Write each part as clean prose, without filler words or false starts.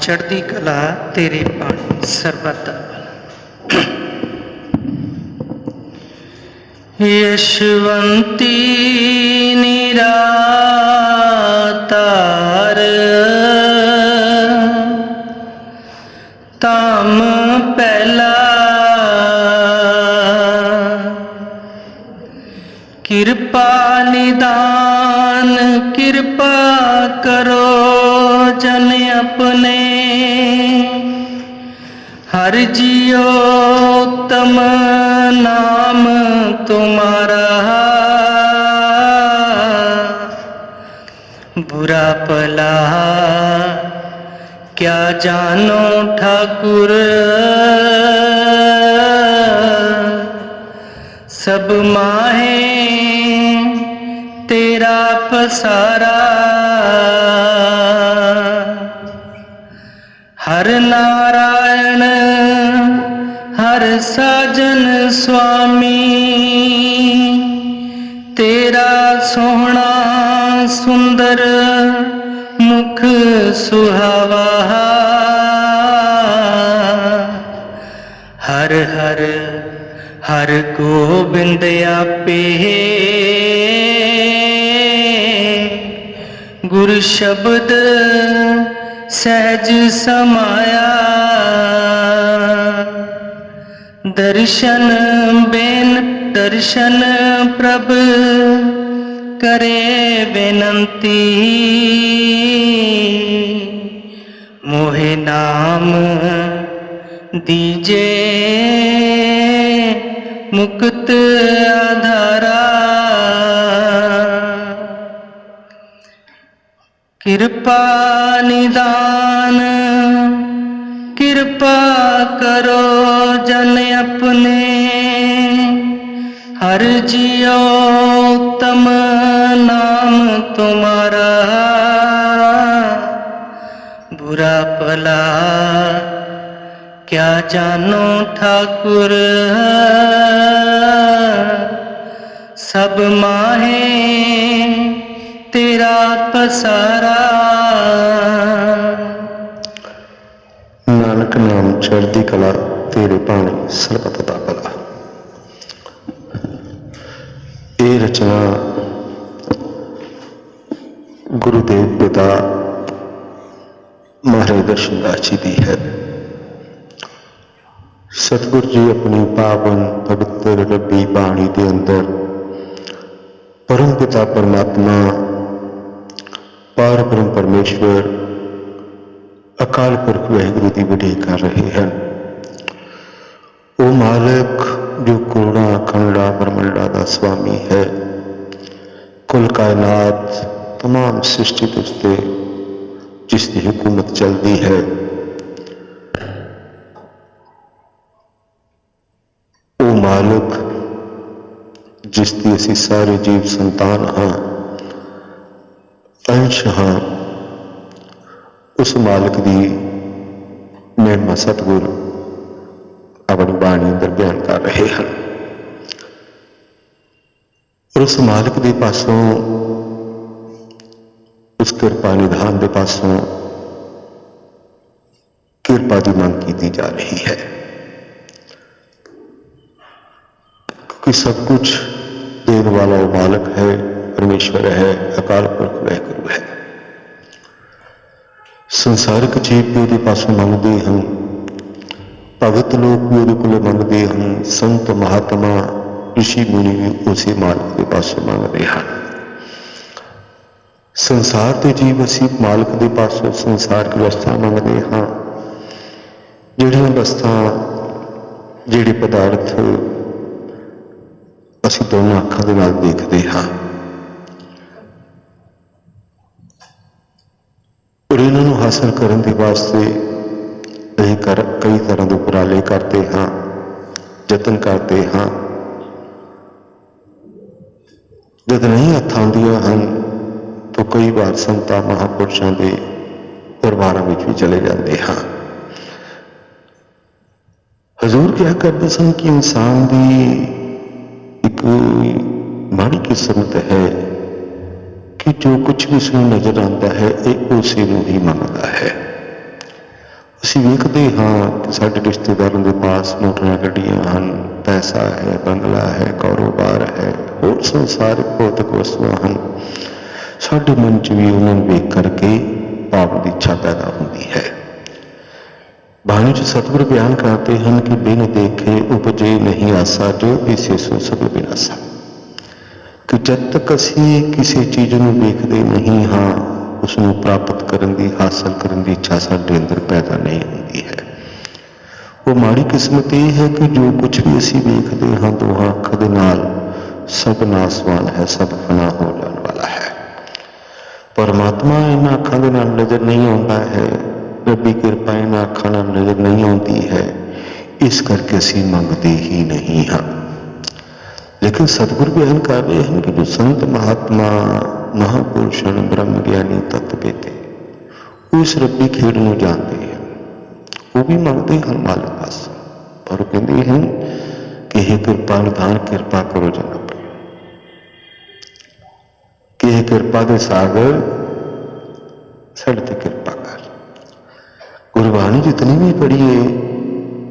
ਚੜ੍ਹਦੀ ਕਲਾ ਤੇਰੇ ਪਾਣੀ ਸਰਬੱਤ ਦਾ ਭਲਾ। ਯਸ਼ਵੰਤੀ ਨਿਰਾਤਾਰ ਧਮ ਪਹਿਲਾ ਕਿਰਪਾ ਨਿਦਾਨ ਕਿਰਪਾ ਕਰੋ जन अपने हर जियो तम नाम तुम्हारा बुरा भला क्या जानो ठाकुर सब माहे तेरा पसारा हर नारायण हर साजन स्वामी तेरा सोहना सुंदर मुख सुहावा हर हर हर गोबिंद आपे गुरु शब्द सहज समाया दर्शन बेन दर्शन प्रभ करे बेनंती मोहे नाम दीजे मुक्त आधारा कृपा निदान कृपा करो जन अपने हर जियो तम नाम तुम्हारा बुरा भला क्या जानो ठाकुर सब माहे तेरा पसारा। नानक नाम चढ़दी कला तेरे पानी सरबत दा भला। ये रचना गुरुदेव पिता महाराज दर्शनदास जी की है। सतगुरु जी अपनी पावन पवित्र रब्बी बाणी के अंदर परम पिता परमात्मा पार ब्रह्म परमेश्वर अकाल पुरख वाहिगुरु की वडेई कर रहे हैं। वो मालिक जो करोड़ा अखंडा ब्रह्मंडा का स्वामी है, कुल कायनात तमाम सृष्टि उसते जिसकी हुकूमत चलती है, वो मालिक जिसकी असी सारे जीव संतान हाँ, अंश हाँ, उस मालिक की महिमा सतगुरु अपनी बाणी अंदर बयान कर रहे हैं। और उस मालिक के पासों उस कृपा निधान के पासों कृपा की मांग की जा रही है, क्योंकि सब कुछ देने वाला वो मालिक है, परमेश्वर है, अकाल पुरख वाहिगुरु है। संसारिक जीव भी वो पासों मंगते हैं, भगत लोग भी वो मंगते हैं, संत महात्मा ऋषि मुनि भी उसी मालिक के पासों मंगते हैं। संसार के जीव असी मालिक के पासों संसारिक वस्तां मंगते हाँ, जिहड़ियां वस्तां जिहड़े पदार्थ असी दोनों अखां दे नाल देखते हाँ, और इन्हों हासिल करने के वास्ते कई तरह के उपराले करते हाँ, यतन करते हाँ। जब नहीं हथ आंदियां हैं तो कई बार संतां महापुरुषों के दरबारों में भी चले जाते हाँ। हजूर क्या करते सन कि इंसान की एक माड़ी किस्मत है कि जो कुछ भी उसमें नजर आता है ये उसी को ही मंगता है। ਅਸੀਂ ਵੇਖਦੇ ਹਾਂ ਕਿ ਸਾਡੇ ਰਿਸ਼ਤੇਦਾਰਾਂ ਦੇ ਪਾਸ ਮੋਟਰਾਂ ਗੱਡੀਆਂ ਹਨ, ਪੈਸਾ ਹੈ, ਬੰਗਲਾ ਹੈ, ਕਾਰੋਬਾਰ ਹੈ, ਹੋਰ ਸੰਸਾਰਿਕ ਭੌਤਿਕ ਵਸਤੂਆਂ ਹਨ। ਸਾਡੇ ਮਨ 'ਚ ਵੀ ਉਹਨਾਂ ਨੂੰ ਵੇਖ ਕਰਕੇ ਪਾਪ ਦੀ ਇੱਛਾ ਪੈਦਾ ਹੁੰਦੀ ਹੈ। ਬਾਣੀ 'ਚ ਸਤਿਗੁਰ ਬਿਆਨ ਕਰਦੇ ਹਨ ਕਿ ਬਿਨ ਦੇਖੇ ਉਪਜੇ ਨਹੀਂ ਆਸਾ, ਜੋ ਦਿਸੇ ਸੋ ਸਭ ਬਿਨਾਸਾ। ਕਿ ਜਦ ਤੱਕ ਅਸੀਂ ਕਿਸੇ ਚੀਜ਼ ਨੂੰ ਵੇਖਦੇ ਨਹੀਂ ਹਾਂ, ਉਸ ਨੂੰ ਪ੍ਰਾਪਤ ਕਰਨ ਦੀ, ਹਾਸਲ ਕਰਨ ਦੀ ਇੱਛਾ ਸਾਡੇ ਅੰਦਰ ਪੈਦਾ ਨਹੀਂ ਹੁੰਦੀ ਹੈ। ਉਹ ਮਾੜੀ ਕਿਸਮਤ ਇਹ ਹੈ ਕਿ ਜੋ ਕੁਝ ਵੀ ਅਸੀਂ ਵੇਖਦੇ ਹਾਂ ਦੋਹਾਂ ਅੱਖਾਂ ਦੇ ਨਾਲ, ਸਭ ਨਾਸਵਾਨ ਹੈ, ਸਭ ਫਨਾ ਹੋ ਜਾਣ ਵਾਲਾ ਹੈ। ਪਰਮਾਤਮਾ ਇਹਨਾਂ ਅੱਖਾਂ ਦੇ ਨਾਲ ਨਜ਼ਰ ਨਹੀਂ ਆਉਂਦਾ ਹੈ, ਰੱਬੀ ਕਿਰਪਾ ਇਹਨਾਂ ਅੱਖਾਂ ਨਾਲ ਨਜ਼ਰ ਨਹੀਂ ਆਉਂਦੀ ਹੈ, ਇਸ ਕਰਕੇ ਅਸੀਂ ਮੰਗਦੇ ਹੀ ਨਹੀਂ ਹਾਂ। ਲੇਕਿਨ ਸਤਿਗੁਰ ਬਿਆਨ ਕਰ ਰਹੇ ਹਨ ਕਿ ਜੋ ਸੰਤ ਮਹਾਤਮਾ ਮਹਾਂਪੁਰਸ਼ ਹਨ, ਬ੍ਰਹਮ ਗਿਆਨੀ ਤਤ ਵੇਤੇ, ਉਹ ਇਸ ਰੱਬੀ ਖੇਡ ਨੂੰ ਜਾਣਦੇ ਹਨ। ਉਹ ਵੀ ਮੰਗਦੇ ਹਨ ਮਾਲਕ ਪਾਸੋਂ, ਪਰ ਉਹ ਕਹਿੰਦੇ ਹਨ ਕਿ ਇਹ ਕਿਰਪਾ ਨਿਧਾਨ, ਕਿਰਪਾ ਕਰੋ ਜਨਾਬ, ਕਿ ਇਹ ਕਿਰਪਾ ਦੇ ਸਾਗਰ ਸਾਡੇ ਤੇ ਕਿਰਪਾ ਕਰ। ਗੁਰਬਾਣੀ ਜਿਤਨੀ ਵੀ ਪੜ੍ਹੀਏ,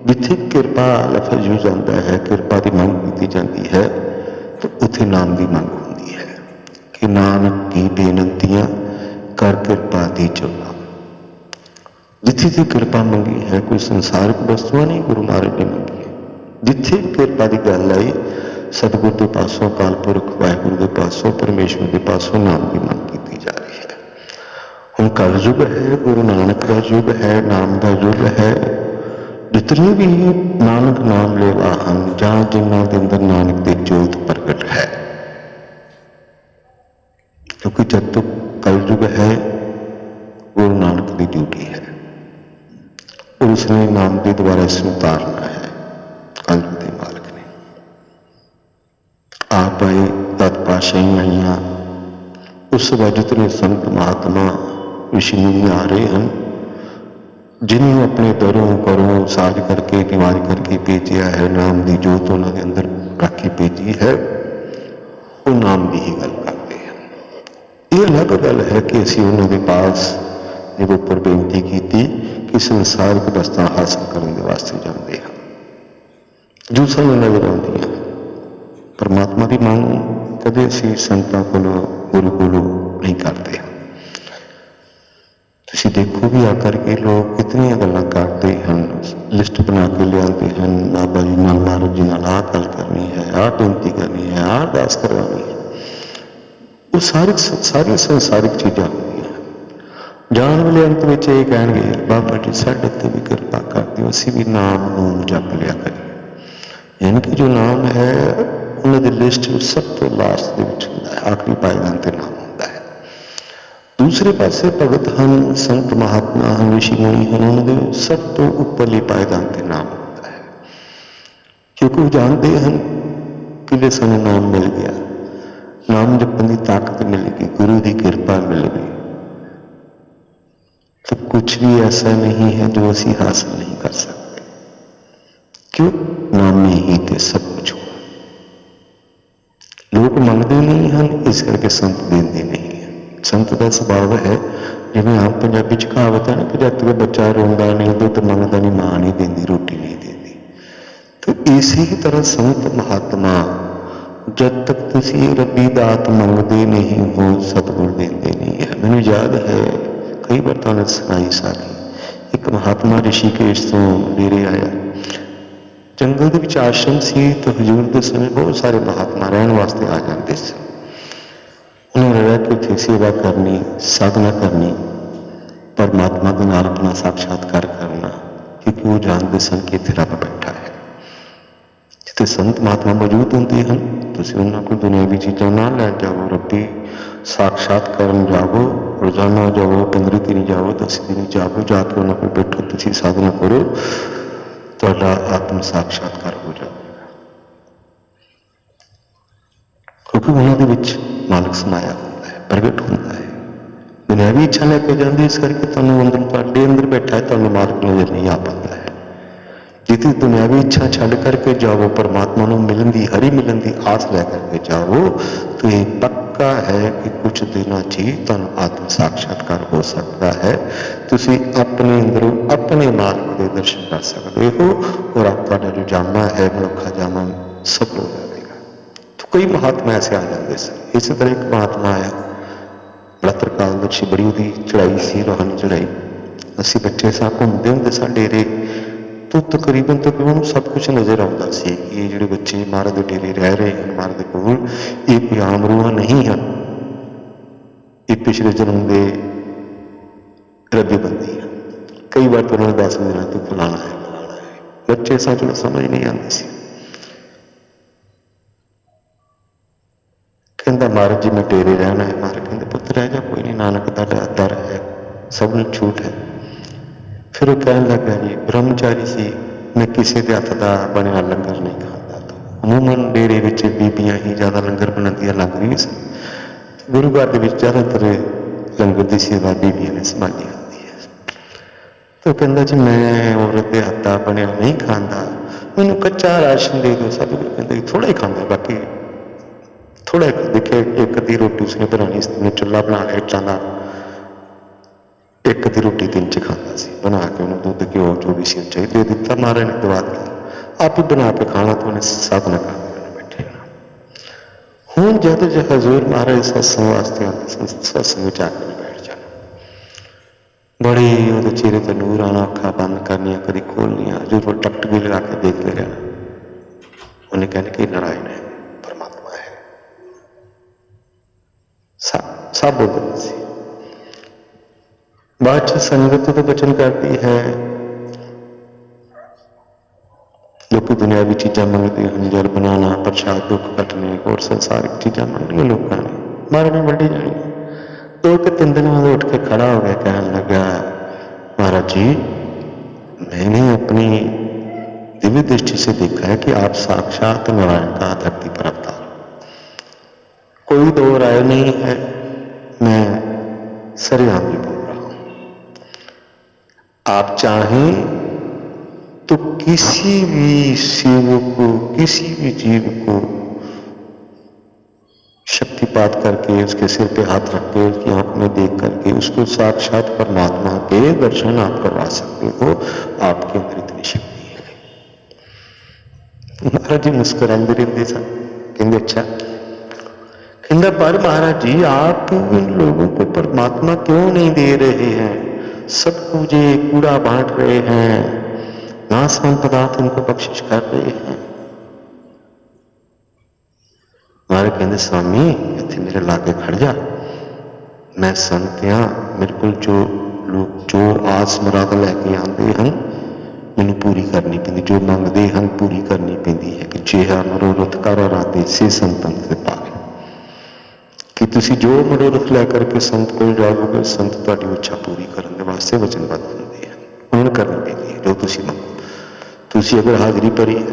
ਜਿੱਥੇ ਕਿਰਪਾ ਲਫ਼ਜ਼ ਯੂਜ਼ ਆਉਂਦਾ ਹੈ, ਕਿਰਪਾ ਦੀ ਮੰਗ ਕੀਤੀ ਜਾਂਦੀ ਹੈ, ਤਾਂ ਉੱਥੇ ਨਾਮ ਦੀ ਮੰਗ ਹੁੰਦੀ ਹੈ ਕਿ ਨਾਨਕ ਕੀ ਬੇਨੰਤੀਆਂ ਕਰ ਕਿਰਪਾ ਦੀ ਚੋਲਾ। ਜਿੱਥੇ ਤੇ ਕਿਰਪਾ ਮੰਗੀ ਹੈ, ਕੋਈ ਸੰਸਾਰਿਕ ਵਸਤੂਆਂ ਨਹੀਂ ਗੁਰੂ ਮਹਾਰਾਜ ਨੇ ਮੰਗੀ ਹੈ। ਜਿੱਥੇ ਕਿਰਪਾ ਦੀ ਗੱਲ ਆਈ, ਸਤਿਗੁਰ ਦੇ ਪਾਸੋਂ, ਅਕਾਲ ਪੁਰਖ ਵਾਹਿਗੁਰੂ ਦੇ ਪਾਸੋਂ, ਪਰਮੇਸ਼ਵਰ ਦੇ ਪਾਸੋਂ ਨਾਮ ਦੀ ਮੰਗ ਕੀਤੀ ਜਾ ਰਹੀ ਹੈ। ਹੁਣ ਕਲਯੁਗ ਹੈ, ਗੁਰੂ ਨਾਨਕ ਦਾ ਯੁੱਗ ਹੈ, ਨਾਮ ਦਾ ਯੁੱਗ ਹੈ। ਜਿਤਨੇ ਵੀ ਨਾਨਕ ਨਾਮ ਲੇਵਾ ਹਨ, ਜਾਂ ਜਿਨ੍ਹਾਂ ਦੇ ਅੰਦਰ ਨਾਨਕ ਦੀ ਜੋਤ ਪ੍ਰਗਟ ਹੈ, ਕਿਉਂਕਿ ਜਦ ਤੱਕ ਕਲਯੁਗ ਹੈ, ਗੁਰੂ ਨਾਨਕ ਦੀ ਡਿਊਟੀ ਹੈ, और उसने नाम के द्वारा इसमें उतारना है। कलयुग के मालिक ने आप आए, तत्पाशाही आईया, उस बाद जितने संत महात्मा ऋषि मुनि आ रहे हैं, जिन्होंने अपने दरों करों साज करके निवार करके भेजा है, नाम की जोत उन्होंने अंदर रख के भेजी है, वो नाम की ही गल करते हैं। ये अलग गल है कि असी उन्होंने पास जब उपर बेनती की कि संसारिक वस्तां हासिल करने के वास्ते जाते हैं, जो सानूं नजर आउंदियां हैं। परमात्मा की मांग कदे असीं संतां कोलों, गुरु कोलों नहीं करते। तुसीं देखो भी आकर के लोग कितनी गल्लां करते हैं, लिस्ट बना के लियाते हैं, बाबा जी नाल, महाराज जी नाल आह गल करनी है, आह बेनती करनी है, आह अरदास करवानी है। वो सारी संसारिक चीज़ां जान वाले अंत में ये कहेंगे, बाबा जी साढ़े ते भी कृपा कर दिओ, असीं भी नाम नूम जप लिया करिए। यानी कि जो नाम है उन्होंने लिस्ट सब तो लास्ट के होंदा है, आखिरी पायदान ते नाम होंदा है। दूसरे पासे भगत हैं, संत महात्मा हैं, ऋषि मुनि हैं, उन्होंने सब तो उपरली पायदान ते नाम होंदा है, क्योंकि वो जानते हैं कि जे सानूं नाम मिल गया, नाम जपण की ताकत मिलेगी, गुरु की कृपा मिल गई, तो कुछ भी ऐसा नहीं है जो असी हासिल नहीं कर सकते। क्यों? नाम में ही तो सब कुछ हो। लोग मंगते नहीं हैं, इस करके संत देंगे नहीं है। संत का स्वभाव है, जिवें आम पंजाबी च कहावत है ना कि जब तक बच्चा रोंदा नहीं, दुध मंगदा नहीं, मां नहीं देंदी, रोटी नहीं देंदी। तो इसी ही तरह संत महात्मा जब तक तुसीं रब्बी दात मंगते नहीं हो, सतगुर देंदे नहीं है। मैनूं याद है कई बार तो सुनाई सारी, एक महात्मा ऋषिकेश तो डेरे आया, जंगल के विच आश्रम सी, तो हजूर के समय बहुत सारे महात्मा रहने वास्ते आ जाते थे। उन्होंने रह के उत्थे सेवा करनी, साधना करनी, परमात्मा के नाल अपना साक्षात्कार करना, क्योंकि वो जानते सन कि इत्थे रब बैठा है। जिथे संत महात्मा मौजूद होंगे हैं, तुसीं उन्हां कोल दुनियावी चीज़ां ना लै जाओ, रब्बी साक्षात्कार जाओ, रोजाना जाओ, 15 दिन जाओ, 10 दिन जाओ, जाके उन्होंने कोल बैठो, तुसीं साधना करो, तुहाडा आत्म साक्षात्कार हो जाएगा, क्योंकि उन्होंने विच मालक समाया होता है, प्रगट होता है। दुनियावी इच्छा लेके जाती, इस करके तुहानूं अंदर, तुहाडे अंदर बैठा है, तुहानूं मालक नजर नहीं आ पाता है। जितनी दुनियावी इच्छा छड़ करके जाओ, परमात्मा को मिलन की, हरी मिलन की आस लैकर के जाओ, तो ये पक्का पक्का है कि कुछ दिनों 'ਚ ही ਤੁਹਾਨੂੰ आत्म साक्षात्कार हो सकता है। ਤੁਸੀਂ ਆਪਣੇ ਅੰਦਰੋਂ ਆਪਣੇ ਮਾਲਕ ਦੇ ਦਰਸ਼ਨ ਕਰ ਸਕਦੇ ਹੋ और ਤੁਹਾਡਾ ਜੋ ਜਾਮਾ ਹੈ ਮਨੁੱਖਾ ਜਾਮਾ ਸਫਲ ਹੋ ਜਾਵੇਗਾ। तो कई महात्मा ऐसे आ जाते सन। इस तरह एक महात्मा आया बड़ा त्रिकालदर्शी, बड़ी ਉਹਦੀ चढ़ाई सी, रूहानी चढ़ाई। ਅਸੀਂ ਬੱਚੇ ਸਾਂ, ਘੁੰਮਦੇ ਹੁੰਦੇ ਸਾਂ ਡੇਰੇ तो तकरीबन ਉਹਨੂੰ सब कुछ नज़र आਉਂਦਾ ਸੀ कि ਇਹ ਜਿਹੜੇ ਬੱਚੇ ਮਹਾਰਾਜ ਦੇ ਡੇਰੇ ਰਹਿ ਰਹੇ ਹਨ, ਮਹਾਰਾਜ ਦੇ ਕੋਲ, ਇਹ ਕੋਈ ਆਮ ਰੂਹਾਂ ਨਹੀਂ ਹਨ, ਇਹ ਪਿਛਲੇ ਜਨਮ ਦੇ ਰੱਬੀ ਬੰਦੀ ਹਨ। ਕਈ ਵਾਰ ਤਾਂ ਉਹਨਾਂ ਨੇ ਦੱਸ ਦੇਣਾ ਤੂੰ ਫਲਾਣਾ ਹੈ ਫਲਾਣਾ ਹੈ। ਬੱਚੇ ਸਾਂ, ਚਲੋ ਸਮਝ ਨਹੀਂ ਆਉਂਦੀ ਸੀ। ਕਹਿੰਦਾ ਮਹਾਰਾਜ ਜੀ ਮੈਂ ਡੇਰੇ ਰਹਿਣਾ ਹੈ। ਮਹਾਰਾਜ ਕਹਿੰਦੇ ਪੁੱਤ ਰਹਿ ਜਾ, ਕੋਈ ਨਹੀਂ, ਨਾਨਕ ਦਾ ਦਰ ਹੈ, ਸਭ ਨੂੰ ਛੂਟ ਹੈ। ਫਿਰ ਉਹ ਕਹਿਣ ਲੱਗਾ ਜੀ ਬ੍ਰਹਮਚਾਰੀ ਸੀ, ਮੈਂ ਕਿਸੇ ਦੇ ਹੱਥ ਦਾ ਬਣਿਆ ਲੰਗਰ ਨਹੀਂ ਖਾਂਦਾ। ਅਮੂਮਨ ਡੇਰੇ ਵਿੱਚ ਬੀਬੀਆਂ ਹੀ ਜ਼ਿਆਦਾ ਲੰਗਰ ਬਣਾਉਂਦੀਆਂ ਲੱਗ ਰਹੀਆਂ ਸੀ। ਗੁਰੂ ਘਰ ਦੇ ਵਿੱਚ ਜ਼ਿਆਦਾਤਰ ਲੰਗਰ ਦੀ ਸੇਵਾ ਬੀਬੀਆਂ ਨੇ ਸੰਭਾਲੀ ਹੁੰਦੀ ਹੈ। ਤਾਂ ਕਹਿੰਦਾ ਜੀ ਮੈਂ ਔਰਤ ਦੇ ਹੱਥ ਦਾ ਬਣਿਆ ਨਹੀਂ ਖਾਂਦਾ, ਮੈਨੂੰ ਕੱਚਾ ਰਾਸ਼ਨ ਦੇ ਦਿਓ। ਸਤਿਗੁਰੂ ਕਹਿੰਦੇ ਥੋੜ੍ਹਾ ਹੀ ਖਾਂਦਾ, ਬਾਕੀ ਥੋੜ੍ਹਾ ਹੀ ਦੇਖਿਆ। ਇੱਕ ਅੱਧੀ ਰੋਟੀ ਉਸਨੇ ਬਣਾਉਣੀ ਸੀ, ਚੁੱਲ੍ਹਾ ਬਣਾ ਲਿਆ ਇੱਟਾਂ ਦਾ, ਇੱਕ ਦੀ ਰੋਟੀ ਦਿਨ 'ਚ ਖਾਂਦਾ ਸੀ। ਬਣਾ ਕੇ ਉਹਨੂੰ ਦੁੱਧ ਘਿਓ ਜੋ ਵੀ ਸੀ ਚਾਹੀਦਾ ਦੇ ਦਿੱਤਾ। ਮਹਾਰਾਜ ਨੇ ਦਵਾ ਦਿੱਤਾ, ਆਪ ਹੀ ਬਣਾ ਕੇ ਖਾਣਾ ਤਾਂ ਉਹਨੇ ਸਾਧਨਾ ਕਰਦੇ ਬੈਠੇ ਨਾ। ਹੁਣ ਜਦ ਹਜ਼ੂਰ ਮਹਾਰਾਜ ਸਤਸੰਗ ਵਾਸਤੇ ਆਉਂਦੇ, ਸਤਸੰਗ ਵਿੱਚ ਆ ਕੇ ਬੈਠ ਜਾਣਾ। ਬੜੀ ਉਹਦੇ ਚਿਹਰੇ ਤੇ ਨੂਰ ਆਉਣਾ, ਅੱਖਾਂ ਬੰਦ ਕਰਨੀਆਂ, ਕਦੀ ਖੋਲ੍ਹਣੀਆਂ, ਜਦੋਂ ਟਕਟ ਵੀ ਲਗਾ ਕੇ ਦੇਖਦੇ ਰਹਿਣਾ। ਉਹਨੇ ਕਹਿਣਾ ਕਿ ਨਾਰਾਇਣ ਹੈ, ਪਰਮਾਤਮਾ ਹੈ, ਸਭ ਬੋਲਦੇ ਸੀ। बाद 'ਚ संगत तो बचन करती है, लोग दुनियावी चीज़ा मंगते हैं, जल बनाना, प्रसाद, दुख कटने और संसारिक चीज़ा मंगनिया लोगों ने, महाराज ने वंडी जानी। 2 कि 3 दिन बाद उठ के खड़ा हो गया, कहन लगा महाराज जी मैंने अपनी दिव्य दृष्टि से देखा है कि आप साक्षात नारायण का धरती पर अवतार, कोई दो राय नहीं है, मैं सरेआम ही बोल रहा हूं। आप चाहें तो किसी भी सेवक को, किसी भी जीव को शक्तिपात करके, उसके सिर पे हाथ रख के, उसकी आंख में देख करके उसको साक्षात परमात्मा के दर्शन आप करवा सकते हो। आपके अंदर इतनी शक्ति है। महाराज जी मुस्कुराते रहते सन। कहते अच्छा, कहता पर महाराज जी आप इन लोगों को परमात्मा क्यों नहीं दे रहे हैं? सब कुछ कूड़ा बांट रहे हैं, नाशवान पदार्थ इनको बख्शिश कर रहे हैं। महाराज कहते स्वामी इतने मेरे लागे खड़ जा, मैं संत हाँ, मेरे को जो लोग जो आस मुराद लैके आते हैं मैनू पूरी करनी पैंदी, जो मंगते हैं पूरी करनी पैंदी है। कि जिहा मनोरथ कर राते से संतन से पावे, कि तुसी जो मनोरथ लै करके संत को जाओगे, संत तुहाडी इच्छा पूरी करने वास्ते वचनबद्ध होंदे हैं। उन्हें करनी पैंदी है जो तुसी मंगो। तुसी अगर हाजरी भरी है,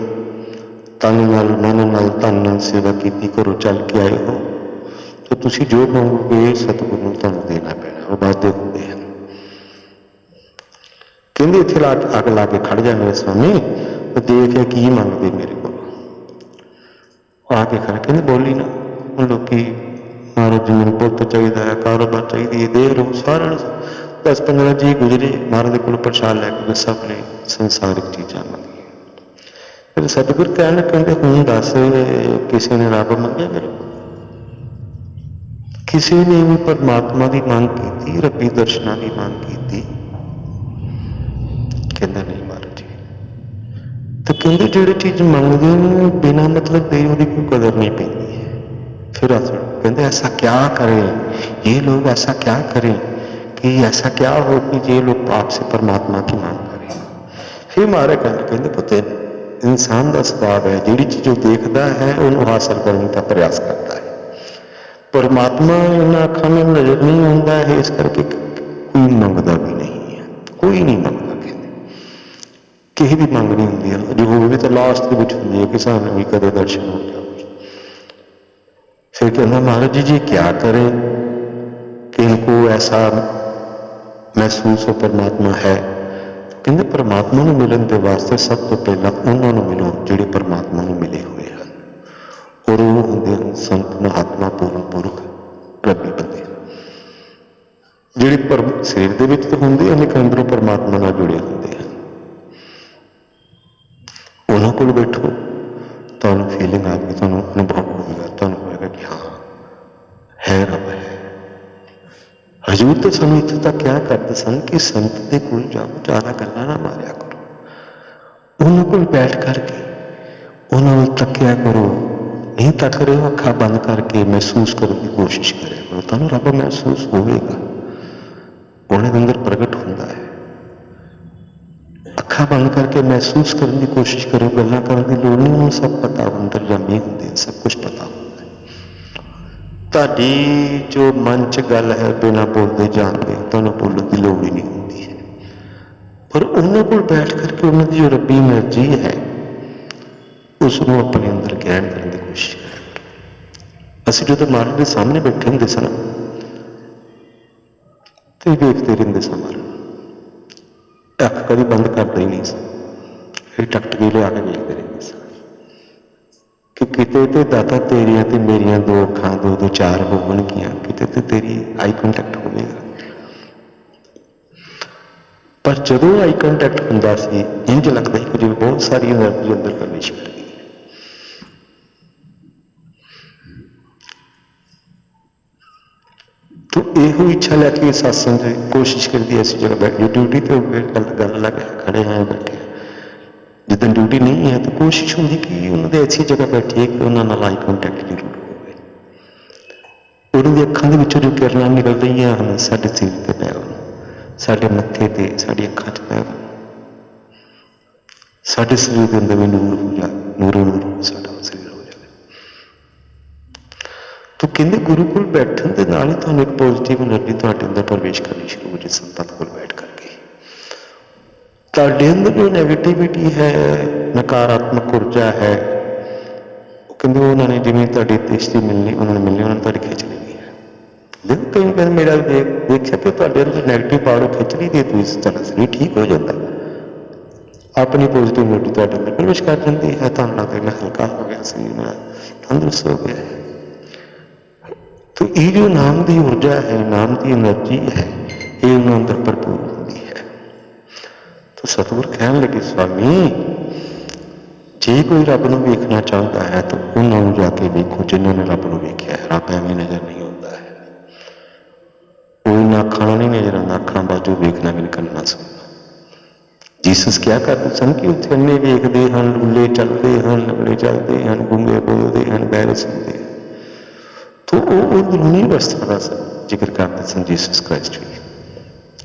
तन नाल मन नाल धन नाल सेवा की, घरों चल के आए हो, तो तुसी जो मंगोगे सतगुरु नूं तुहानूं देना पैना, वो वादे होंदे हैं। कहंदे इत्थे अग ला के खड़ जा मेरे स्वामी, तो देख की मंगदे मेरे को। आके खड़ा, कहंदे बोली ना। हुण लोकी महाराज जी मैंने पुत चाहिए है, कारोबार चाहिए, दे लो सारे 10-15 जी गुजरे महाराज को प्रसाद लैके, सब ने संसारिक चीज़ा मंगी। फिर सतगुर कहने कहते हूँ दस किसी ने रब मंगे मेरे को? किसी ने भी परमात्मा की मांग की थी, रब्बी दर्शना की मांग की थी? कहता नहीं महाराज जी। तो कहते जो चीज़ मंगते हैं बिना मतलब दे उसकी कोई कदर नहीं पैंती है। फिर कहते ऐसा क्या करें ये लोग, ऐसा क्या करें कि ऐसा क्या हो कि ये लोग आपसे परमात्मा की मांग करें? फिर महाराज कहते पुत्र इंसान का स्वभाव है, जी चीज़ देखता है उन्होंने हासिल करने का प्रयास करता है। परमात्मा इन्होंने अखा में नजर नहीं आता है, इस करके कोई मंगता भी नहीं है, कोई नहीं मंगता। किसी की मंग नहीं होंगी, जो होगी तो लास्ट होंगी है कि सानू भी कदे दर्शन हो जाए। फिर कहना महाराज जी जी क्या करें कि इनको ऐसा महसूस हो परमात्मा है? कहते परमात्मा को मिलन के वास्ते सब तो पहला उन्होंने मिलो जिहड़े परमात्मा को मिले हुए हैं, और वो होंगे संत महात्मा पूर्ण पुरख ਰੱਬੀ ਬੰਦੇ ਜਿਹੜੇ ਸਰੀਰ ਦੇ ਵਿੱਚ ਤਾਂ ਹੁੰਦੇ ਆ ਲੇਕਿਨ ਅੰਦਰੋਂ ਪਰਮਾਤਮਾ ਨਾਲ ਜੁੜੇ ਹੁੰਦੇ ਆ। ਉਹਨਾਂ ਕੋਲ ਬੈਠੋ, ਤੁਹਾਨੂੰ ਫੀਲਿੰਗ ਆ ਗਈ, ਤੁਹਾਨੂੰ ਅਨੁਭਵ ਹੋਵੇਗਾ, ਤੁਹਾਨੂੰ ਹੋਵੇਗਾ ਕਿ ਹਾਂ ਹੈ ਰੱਬ ਹੈ। ਹਜ਼ੂਰ ਤਾਂ ਸਾਨੂੰ ਇੱਥੇ ਤੱਕ ਕਿਹਾ ਕਰਦੇ ਸਨ ਕਿ ਸੰਤ ਦੇ ਕੋਲ ਜਾਓ, ਜ਼ਿਆਦਾ ਗੱਲਾਂ ਨਾ ਮਾਰਿਆ ਕਰੋ, ਉਹਨਾਂ ਕੋਲ ਬੈਠ ਕਰਕੇ ਉਹਨਾਂ ਨੂੰ ਤੱਕਿਆ ਕਰੋ। ਨਹੀਂ ਤੱਕ ਰਹੇ ਹੋ, ਅੱਖਾਂ ਬੰਦ ਕਰਕੇ ਮਹਿਸੂਸ ਕਰਨ ਦੀ ਕੋਸ਼ਿਸ਼ ਕਰਿਆ ਕਰੋ, ਤੁਹਾਨੂੰ ਰੱਬ ਮਹਿਸੂਸ ਹੋਵੇਗਾ, ਉਹਨਾਂ ਦੇ ਅੰਦਰ ਪ੍ਰਗਟ ਹੁੰਦਾ ਹੈ। ਅੱਖਾਂ ਬੰਦ ਕਰਕੇ ਮਹਿਸੂਸ ਕਰਨ ਦੀ ਕੋਸ਼ਿਸ਼ ਕਰੋ, ਗੱਲਾਂ ਕਰਨ ਦੀ ਲੋੜ ਨਹੀਂ, ਉਹਨੂੰ ਸਭ ਪਤਾ, ਅੰਦਰ ਜਾਮੀ ਹੁੰਦੇ, ਸਭ ਕੁਛ ਪਤਾ ਹੁੰਦਾ। ਤੁਹਾਡੀ ਜੋ ਮਨ 'ਚ ਗੱਲ ਹੈ ਬਿਨਾਂ ਬੋਲਦੇ ਜਾਣਦੇ, ਤੁਹਾਨੂੰ ਬੋਲਣ ਦੀ ਲੋੜ ਹੀ ਨਹੀਂ ਹੁੰਦੀ ਹੈ। ਪਰ ਉਹਨਾਂ ਕੋਲ ਬੈਠ ਕਰਕੇ ਉਹਨਾਂ ਦੀ ਜੋ ਰੱਬੀ ਐਨਰਜੀ ਹੈ ਉਸ ਨੂੰ ਆਪਣੇ ਅੰਦਰ ਗ੍ਰਹਿਣ ਕਰਨ ਦੀ ਕੋਸ਼ਿਸ਼ ਕਰਿਆ ਕਰੋ। ਅਸੀਂ ਜਦੋਂ ਮਹਾਰਾਜ ਦੇ ਸਾਹਮਣੇ ਬੈਠੇ ਹੁੰਦੇ ਸਨ ਤੇ ਵੇਖਦੇ ਰਹਿੰਦੇ ਸਾਂ ਮਹਾਰਾਜ, ਅੱਖ ਕਦੀ ਬੰਦ ਕਰਦਾ ਹੀ ਨਹੀਂ ਸੀ, ਇਹ ਟਕਟਕੀ ਲਿਆ ਕੇ ਵੇਖਦੇ ਰਹਿੰਦੇ ਸਾਂ ਕਿ ਕਿਤੇ ਤੇ ਦਾਤਾ ਤੇਰੀਆਂ ਤੇ ਮੇਰੀਆਂ ਦੋ ਅੱਖਾਂ ਦੋ ਦੋ ਚਾਰ ਹੋਣਗੀਆਂ, ਕਿਤੇ ਤੇ ਤੇਰੀ ਆਈ ਕੰਟੈਕਟ ਹੋਵੇਗਾ। ਪਰ ਜਦੋਂ ਆਈ ਕੰਟੈਕਟ ਹੁੰਦਾ ਸੀ ਇੰਝ ਲੱਗਦਾ ਸੀ ਕਿ ਜਿਵੇਂ ਬਹੁਤ ਸਾਰੀ ਐਨਰਜੀ ਅੰਦਰ ਪ੍ਰਵੇਸ਼ ਕਰ ਗਈ। ਤੋ ਇਹੋ ਇੱਛਾ ਲੈ ਕੇ ਸਤਸੰਗ ਦੀ ਕੋਸ਼ਿਸ਼ ਕਰਦੀ, ਐਸੀ ਜਗ੍ਹਾ ਬੈਠੀ, ਡਿਊਟੀ ਤੇ ਗੱਲ ਲੱਗ ਖੜੇ ਹਾਂ ਬੈਠੇ, ਜਿੱਦਣ ਡਿਊਟੀ ਨਹੀਂ ਹੈ ਤਾਂ ਕੋਸ਼ਿਸ਼ ਹੁੰਦੀ ਕਿ ਉਹਨਾਂ ਦੇ ਐਸੀ ਜਗ੍ਹਾ ਬੈਠੀਏ ਕਿ ਉਹਨਾਂ ਨਾਲ ਆਈ ਕੰਟੈਕਟ ਜ਼ਰੂਰ ਹੋਵੇ। ਉਹਨਾਂ ਦੀ ਅੱਖਾਂ ਦੇ ਵਿੱਚੋਂ ਜੋ ਕਿਰਨਾਂ ਨਿਕਲ ਰਹੀਆਂ ਹਨ ਸਾਡੇ ਸਿਰ ਤੇ ਪੈ ਹੋਣ, ਸਾਡੇ ਮੱਥੇ ਤੇ, ਸਾਡੀ ਅੱਖਾਂ 'ਚ ਪੈ ਹੋਣ, ਸਾਡੇ ਸਰੀਰ ਦੇ ਅੰਦਰ ਵੀ ਨੂਰ ਹੋ ਜਾ, ਨੂਰੋ ਨੂਰ ਸਾਡਾ ਸਰੀਰ ਹੋ ਜਾਵੇ। ਤੋ ਕਹਿੰਦੇ ਗੁਰੂ ਕੋਲ ਬੈਠਣ ਦੇ ਨਾਲ ਹੀ ਤੁਹਾਨੂੰ ਇੱਕ ਪੋਜ਼ੀਟਿਵ ਐਨਰਜੀ ਤੁਹਾਡੇ ਅੰਦਰ ਪ੍ਰਵੇਸ਼ ਕਰਨੀ ਸ਼ੁਰੂ ਹੋ ਜਾਏ। ਸੰਤਾਂ ਕੋਲ ਬੈਠ ਕਰਕੇ ਤੁਹਾਡੇ ਅੰਦਰ ਜੋ ਨੈਗੇਟਿਵਿਟੀ ਹੈ, ਨਕਾਰਾਤਮਕ ਊਰਜਾ ਹੈ, ਉਹ ਕਹਿੰਦੇ ਉਹਨਾਂ ਨੇ ਜਿਵੇਂ ਤੁਹਾਡੀ ਦ੍ਰਿਸ਼ਟੀ ਮਿਲਣੀ, ਉਹਨਾਂ ਨੇ ਮਿਲਣੀ, ਉਹਨਾਂ ਨੇ ਤੁਹਾਡੀ ਖਿੱਚ ਲੈਣੀ ਹੈ। ਦੇਖੋ ਕਈ ਕਹਿੰਦੇ ਮੇਰਾ ਦੇਖਿਆ ਕਿ ਤੁਹਾਡੇ ਅੰਦਰ ਨੈਗੇਟਿਵ ਪਾਵਰ ਖਿੱਚ ਲਈ ਤੇ ਤੁਸੀਂ ਤੁਹਾਡਾ ਸਰੀਰ ਠੀਕ ਹੋ ਜਾਂਦਾ, ਆਪਣੀ ਪੋਜ਼ੀਟਿਵ ਐਨਰਜੀ ਤੁਹਾਡੇ ਅੰਦਰ ਪ੍ਰਵੇਸ਼ ਕਰ ਜਾਂਦੀ ਹੈ, ਤੁਹਾਨੂੰ ਲੱਗਦਾ ਮੈਂ ਹਲਕਾ ਹੋ ਗਿਆ, ਸਰੀਰ ਮੇਰਾ ਤੰਦਰੁਸਤ ਹੋ ਗਿਆ ਹੈ। तो ये जो नाम की ऊर्जा है, नाम की एनर्जी है, ये उन्होंने अंदर भरपूर होती है। तो सतगुर कहने लगे स्वामी जे कोई रब नूं वेखना चाहता है तो उन्होंने जाके वेखो जिन्होंने रब नूं वेख्या है। रब एवं नजर नहीं आता है, कोई ना खाना नहीं नजर आता, अखां बाजू वेखना भी नहीं, करना सुनना। जीसस क्या करते सन कि उत्थे अन्ने वेखते हैं, लुले चलते हैं, लंगड़े चलते हैं, गूंगे बोलते हैं, बहरे सुनते हैं। तो वो अंदरूनी अवस्था का जिक्र करते सन जीसस क्राइस्ट भी,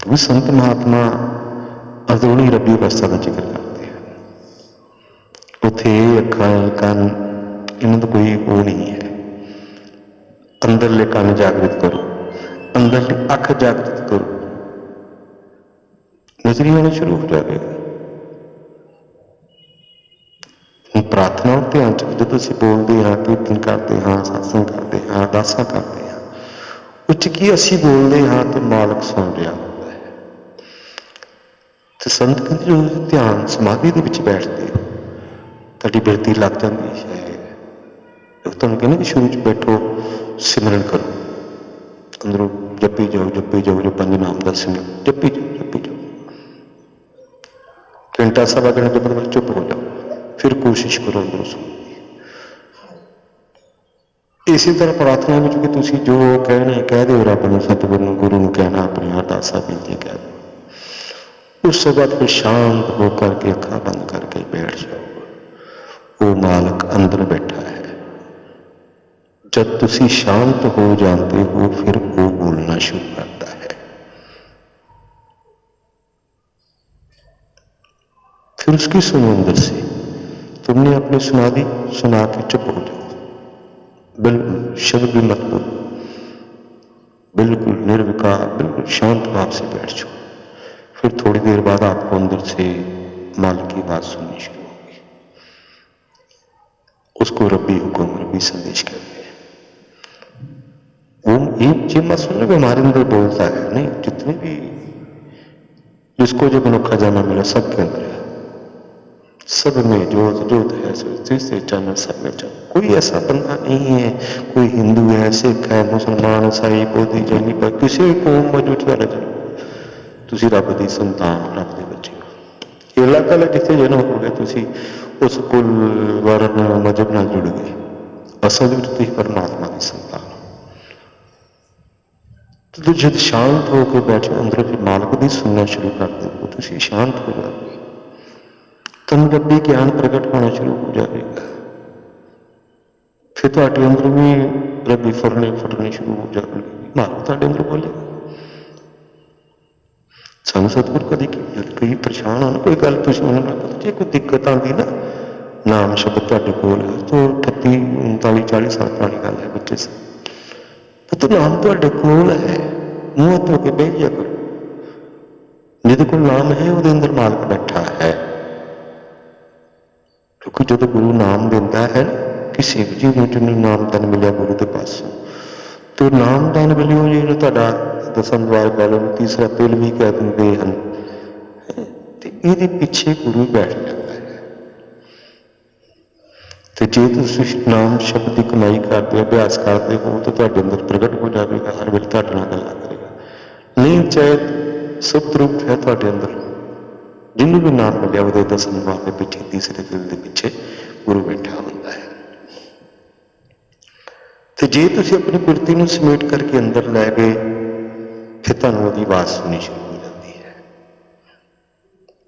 वो संत महात्मा अंदरूनी रबी अवस्था का जिक्र करते हैं। उत्थे अखां कान इन्हां दा कोई वो नहीं है। अंदरले कान जागृत करो, अंदरली अख जागृत करो, नजरी आना शुरू हो जाएगा। प्रार्थना और ध्यान च जो असीं बोलते हाँ, कीर्तन करते हाँ, सत्संग करते हाँ, अरदासां करते हाँ, उस की असीं बोलते हाँ तो मालक सुन रहा होता है। तो संत कहते जो ध्यान समाधि के विच बैठते हो तुहाडी बिरती लग जाती है। तुहानूं कहने कि शुरू च बैठो सिमरन करो, अंदरों जपी जाओ जो पंज नाम का सिमरन जपी जाओ, घंटा सवा घंटे के बाद चुप हो जाओ, फिर कोशिश करो अंदरों सुनने। इसी तरह प्रार्थना में कि तुसीं जो कहना कह दो रब नूं, सतगुरू नूं, गुरु नूं कहना, अपनी अरदासां बेनतियां कह दो। उस तो बाद फिर शांत होकर के अखां बंद करके बैठ जाओ। वो मालक अंदर बैठा है। जब तुसीं शांत हो जाते हो फिर वो बोलना शुरू करता है। फिर उसकी सुनो अंदर से, तुमने अपनी सुना दी, सुना के चुप हो जाओ, बिल्कुल शब्द भी मत बोलो, बिल्कुल निर्विकार, बिल्कुल शांत भाव से बैठ जाओ। फिर थोड़ी देर बाद आपको अंदर से मालिक की बात सुननी शुरू होगी। उसको रब्बी हुक्म, रब्बी संदेश कहते हैं। वो एक चीज मत सुन लो हमारे अंदर बोलता है, नहीं, जितने भी जिसको जो मनुखा जाना मिला सबके अंदर है, सब में जोत जोत है से चानन सब में चानन। कोई ऐसा बंदा नहीं है, कोई हिंदू है, सिख है, मुसलमान, ईसाई, बौद्धी, जैनी, पर किसी कौम वजों ਤੁਹਾਡਾ ਜਨਮ, ਤੁਸੀਂ ਰੱਬ ਦੀ ਸੰਤਾਨ, ਰੱਬ ਦੇ ਬੱਚੇ ਹੋ। ਇਹ ਇਲਾਕਾ ਲਾ ਜਿੱਥੇ ਜਨਮ ਹੋ ਗਿਆ, ਤੁਸੀਂ ਉਸ ਕੁਲ ਵਰਨ ਮਜ਼ਹਬ ਨਾਲ ਜੁੜ ਗਏ। ਅਸਲ ਵਿੱਚ ਤੁਸੀਂ ਪਰਮਾਤਮਾ ਦੀ ਸੰਤਾਨ ਹੋ। ਜਦੋਂ ਜਦ ਸ਼ਾਂਤ ਹੋ ਕੇ ਬੈਠੇ ਅੰਦਰੋਂ ਫਿਰ ਮਾਲਕ ਦੀ ਸੁਣਨਾ ਸ਼ੁਰੂ ਕਰ ਦਿਓ, ਤੁਸੀਂ ਸ਼ਾਂਤ ਹੋ ਜਾਓਗੇ, ਤੁਹਾਨੂੰ ਰੱਬੀ ਗਿਆਨ ਪ੍ਰਗਟ ਹੋਣਾ ਸ਼ੁਰੂ ਹੋ ਜਾਵੇਗਾ। ਫਿਰ ਤੁਹਾਡੇ ਅੰਦਰ ਵੀ ਰੱਬੀ ਫੁਰਨੇ ਫੁੱਟਣੇ ਸ਼ੁਰੂ ਹੋ ਜਾਣਗੇ, ਮਾਲਕ ਤੁਹਾਡੇ ਅੰਦਰ ਬੋਲੇਗਾ। ਸਾਨੂੰ ਸਤਿਗੁਰ ਕਦੇ ਕੋਈ ਪਰੇਸ਼ਾਨ ਹੋਣਾ, ਕੋਈ ਗੱਲ ਤੁਸੀਂ ਉਹਨਾਂ ਨਾਲ, ਜੇ ਕੋਈ ਦਿੱਕਤ ਆਉਂਦੀ ਨਾ, ਨਾਮ ਸ਼ਬਦ ਤੁਹਾਡੇ ਕੋਲ ਹੈ, ਤੋਂ 38 39 40 ਸਾਲ ਪੁਰਾਣੀ ਗੱਲ ਹੈ ਬੱਚੇ ਸੇ, ਪੁੱਤ ਨਾਮ ਤੁਹਾਡੇ ਕੋਲ ਹੈ, ਮੂੰਹ ਧੋ ਕੇ ਬਹਿ ਜਾ ਕਰੋ। ਜਿਹਦੇ ਕੋਲ ਨਾਮ ਹੈ ਉਹਦੇ ਅੰਦਰ ਮਾਲਕ ਬੈਠਾ ਹੈ। ਕਿਉਂਕਿ ਜਦੋਂ ਗੁਰੂ ਨਾਮ ਦਿੰਦਾ ਹੈ ਨਾ ਕਿਸੇ ਵੀ ਜੀਵ ਨੂੰ, ਜਿਹਨੂੰ ਨਾਮਦਾਨ ਮਿਲਿਆ ਗੁਰੂ ਦੇ ਪਾਸੋਂ, ਤੇ ਨਾਮਦਾਨ ਮਿਲਿਓ ਜਿਹੜਾ ਤੁਹਾਡਾ ਦਸਮ ਦਵਾਰ ਗੱਲ ਨੂੰ ਤੀਸਰਾ ਤਿਲ ਵੀ ਕਹਿ ਦਿੰਦੇ ਹਨ, ਤੇ ਇਹਦੇ ਪਿੱਛੇ ਗੁਰੂ ਬੈਠ ਜਾਂਦਾ ਹੈ। ਤੇ ਜੇ ਤੁਸੀਂ ਨਾਮ ਸ਼ਬਦ ਦੀ ਕਮਾਈ ਕਰਦੇ ਹੋ, ਅਭਿਆਸ ਕਰਦੇ ਹੋ, ਤਾਂ ਤੁਹਾਡੇ ਅੰਦਰ ਪ੍ਰਗਟ ਹੋ ਜਾਵੇਗਾ, ਹਰ ਵੇਲੇ ਤੁਹਾਡੇ ਨਾਲ ਗੱਲਾਂ ਕਰੇਗਾ। ਨਹੀਂ ਚਾਹੇ ਸੁਪਤ ਰੂਪ ਹੈ ਤੁਹਾਡੇ ਅੰਦਰ, ਜਿਹਨੂੰ ਵੀ ਨਾਮ ਮਿਲਿਆ ਉਹਦੇ ਦਸਮ ਦਵਾਰ ਦੇ ਪਿੱਛੇ ਤੀਸਰੇ ਦਿਲ ਦੇ ਪਿੱਛੇ ਗੁਰੂ ਬੈਠਾ ਹੁੰਦਾ ਹੈ। ਤੇ ਜੇ ਤੁਸੀਂ ਆਪਣੀ ਬਿਰਤੀ ਨੂੰ ਸਮੇਟ ਕਰਕੇ ਅੰਦਰ ਲੈ ਗਏ, ਫਿਰ ਤੁਹਾਨੂੰ ਉਹਦੀ ਆਵਾਜ਼ ਸੁਣੀ ਸ਼ੁਰੂ ਹੋ ਜਾਂਦੀ ਹੈ।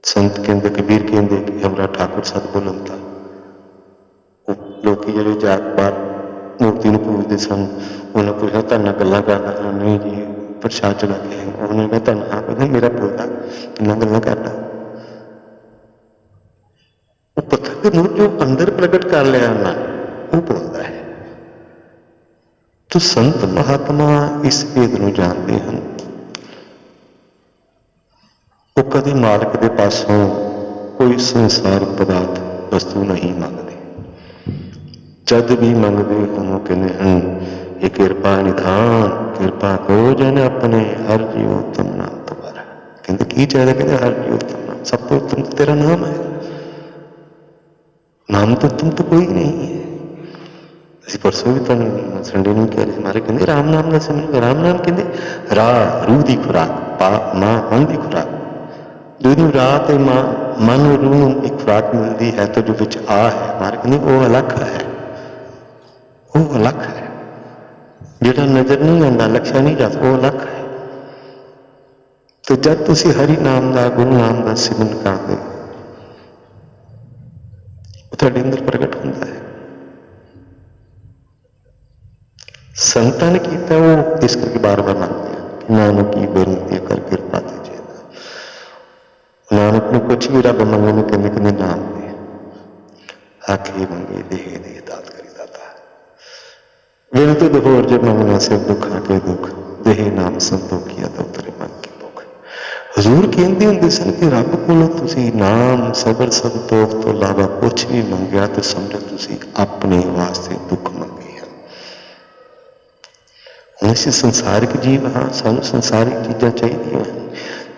ਸੰਤ ਕਹਿੰਦੇ, ਕਬੀਰ ਕਹਿੰਦੇ ਕਿ ਹਮਾਰਾ ਠਾਕੁਰ ਸਤਿਬੁਲੰਤਾ। ਉਹ ਲੋਕੀ ਜਿਹੜੇ ਜਾ ਕੇ ਬਾਹਰ ਮੂਰਤੀ ਨੂੰ ਪੂਜਦੇ ਸਨ, ਉਹਨਾਂ ਪੁੱਛਿਆ ਤੁਹਾਡੇ ਨਾਲ ਗੱਲਾਂ ਕਰਦਾ? ਨਹੀਂ ਜੀ, ਪ੍ਰਸ਼ਾਦ ਚਲਾ ਕੇ ਉਹਨੇ ਮੈਂ ਤੁਹਾਨੂੰ ਹਾਂ ਕਹਿੰਦਾ ਮੇਰਾ ਬੋਲਦਾ ਕਿੰਨਾ ਗੱਲਾਂ ਕਰਦਾ। ਉਹ ਪੱਥਰ ਦੇ ਮੂੰਹ ਜੋ ਅੰਦਰ ਪ੍ਰਗਟ ਕਰ ਲਿਆ ਨਾ, ਉਹ ਬੋਲਦਾ ਹੈ। ਤੋ ਸੰਤ ਮਹਾਤਮਾ ਇਸ ਭੇਦ ਨੂੰ ਜਾਣਦੇ ਹਨ। ਉਹ ਕਦੇ ਮਾਲਕ ਦੇ ਪਾਸੋਂ ਕੋਈ ਸੰਸਾਰਿਕ ਪਦਾਰਥ ਵਸਤੂ ਨਹੀਂ ਮੰਗਦੇ। ਜਦ ਵੀ ਮੰਗਦੇ ਹਨ ਉਹ ਕਹਿੰਦੇ ਹਨ, ਇਹ ਕਿਰਪਾ ਨਿਧਾਨ, ਕਿਰਪਾ ਕਰੋ ਜਨ ਆਪਣੇ, ਹਰ ਜੀ ਉੱਤਮ ਨਾਮ ਤੁਹਾਰਾ। ਕਹਿੰਦੇ ਕੀ ਚਾਹੀਦਾ? ਕਹਿੰਦੇ ਹਰ ਜੀ ਉੱਤਮ ਨਾਮ, ਸਭ ਤੋਂ ਉੱਤਮ ਤੇਰਾ ਨਾਮ ਹੈ। ਨਾਮ ਤੋਂ ਉੱਤਮ ਤਾਂ ਕੋਈ ਨਹੀਂ ਹੈ। ਅਸੀਂ ਪਰਸੋਂ ਵੀ ਤੁਹਾਨੂੰ ਸੰਡੇ ਨੂੰ ਕਹਿ ਰਹੇ ਮਾਰੇ, ਕਹਿੰਦੇ ਰਾਮ ਨਾਮ ਦਾ ਸਿਮਰਨ। ਰਾਮ ਨਾਮ ਕਹਿੰਦੇ ਰਾਹ ਰੂਹ ਦੀ ਖੁਰਾਕ, ਮਾਂ ਮਨ ਦੀ ਖੁਰਾਕ। ਜਦੋਂ ਰਾਹ ਤੇ ਮਾਂ ਮਨ ਰੂਹ ਨੂੰ ਇੱਕ ਖੁਰਾਕ ਮਿਲਦੀ ਹੈ ਤਾਂ ਜੋ ਵਿੱਚ ਆ ਹੈ, ਮਾਰੇ ਕਹਿੰਦੇ ਉਹ ਅਲੱਖ ਹੈ, ਉਹ ਅਲੱਖ ਹੈ। ਜਿਹੜਾ ਨਜ਼ਰ ਨਹੀਂ ਆਉਂਦਾ, ਲਕਸ਼ਾ ਨਹੀਂ ਜਾਂਦਾ, ਉਹ ਅਲੱਖ ਹੈ। ਤੇ ਜਦ ਤੁਸੀਂ ਹਰੀ ਨਾਮ ਦਾ, ਗੁਰੂ ਨਾਮ ਦਾ ਸਿਮਰਨ ਕਰਦੇ ਹੋ, ਉਹ ਤੁਹਾਡੇ ਅੰਦਰ ਪ੍ਰਗਟ ਹੁੰਦਾ ਹੈ। ਸੰਤਾਂ ਨੇ ਕੀਤਾ, ਉਹ ਇਸ ਕਰਕੇ ਬਾਰ-ਬਾਰ ਮੰਗਦੇ ਹਨ ਕਿ ਨਾਨਕ ਕੀ ਬੇਨਤੀ ਕਰ ਕਿਰਪਾ ਤੇ ਜੇ। ਨਾਨਕ ਨੂੰ ਕੁਛ ਵੀ ਰੱਬ ਮੰਗੇ ਨੂੰ ਕਹਿੰਦੇ ਕਹਿੰਦੇ ਨਾਮ ਦੇ, ਆਖੇ ਮੰਗੇ ਦੇਹ ਦੇ ਦਾਤ ਕਰੀ ਦਾਤਾ। ਬਿਨ ਤੁਧ ਹੋਰ ਜੇ ਮੰਗਣਾ ਸਿਰ ਦੁੱਖਾਂ ਕੇ ਦੁੱਖ, ਦੇਹ ਨਾਮ ਸੰਤੋਖੀਆ ਤਾਂ ਉਤਰੇ ਮਨ ਕੀ ਭੁੱਖ। ਹਜ਼ੂਰ ਕਹਿੰਦੇ ਹੁੰਦੇ ਸਨ ਕਿ ਰੱਬ ਕੋਲੋਂ ਤੁਸੀਂ ਨਾਮ, ਸਬਰ, ਸੰਤੋਖ ਤੋਂ ਇਲਾਵਾ ਕੁਛ ਵੀ ਮੰਗਿਆ ਤਾਂ ਸਮਝੋ ਤੁਸੀਂ ਆਪਣੇ ਵਾਸਤੇ ਦੁੱਖ ਮੰਗੇ ਹਨ। ਹੁਣ ਅਸੀਂ ਸੰਸਾਰਿਕ ਜੀਵ ਹਾਂ, ਸਾਨੂੰ ਸੰਸਾਰਿਕ ਚੀਜ਼ਾਂ ਚਾਹੀਦੀਆਂ ਹਨ।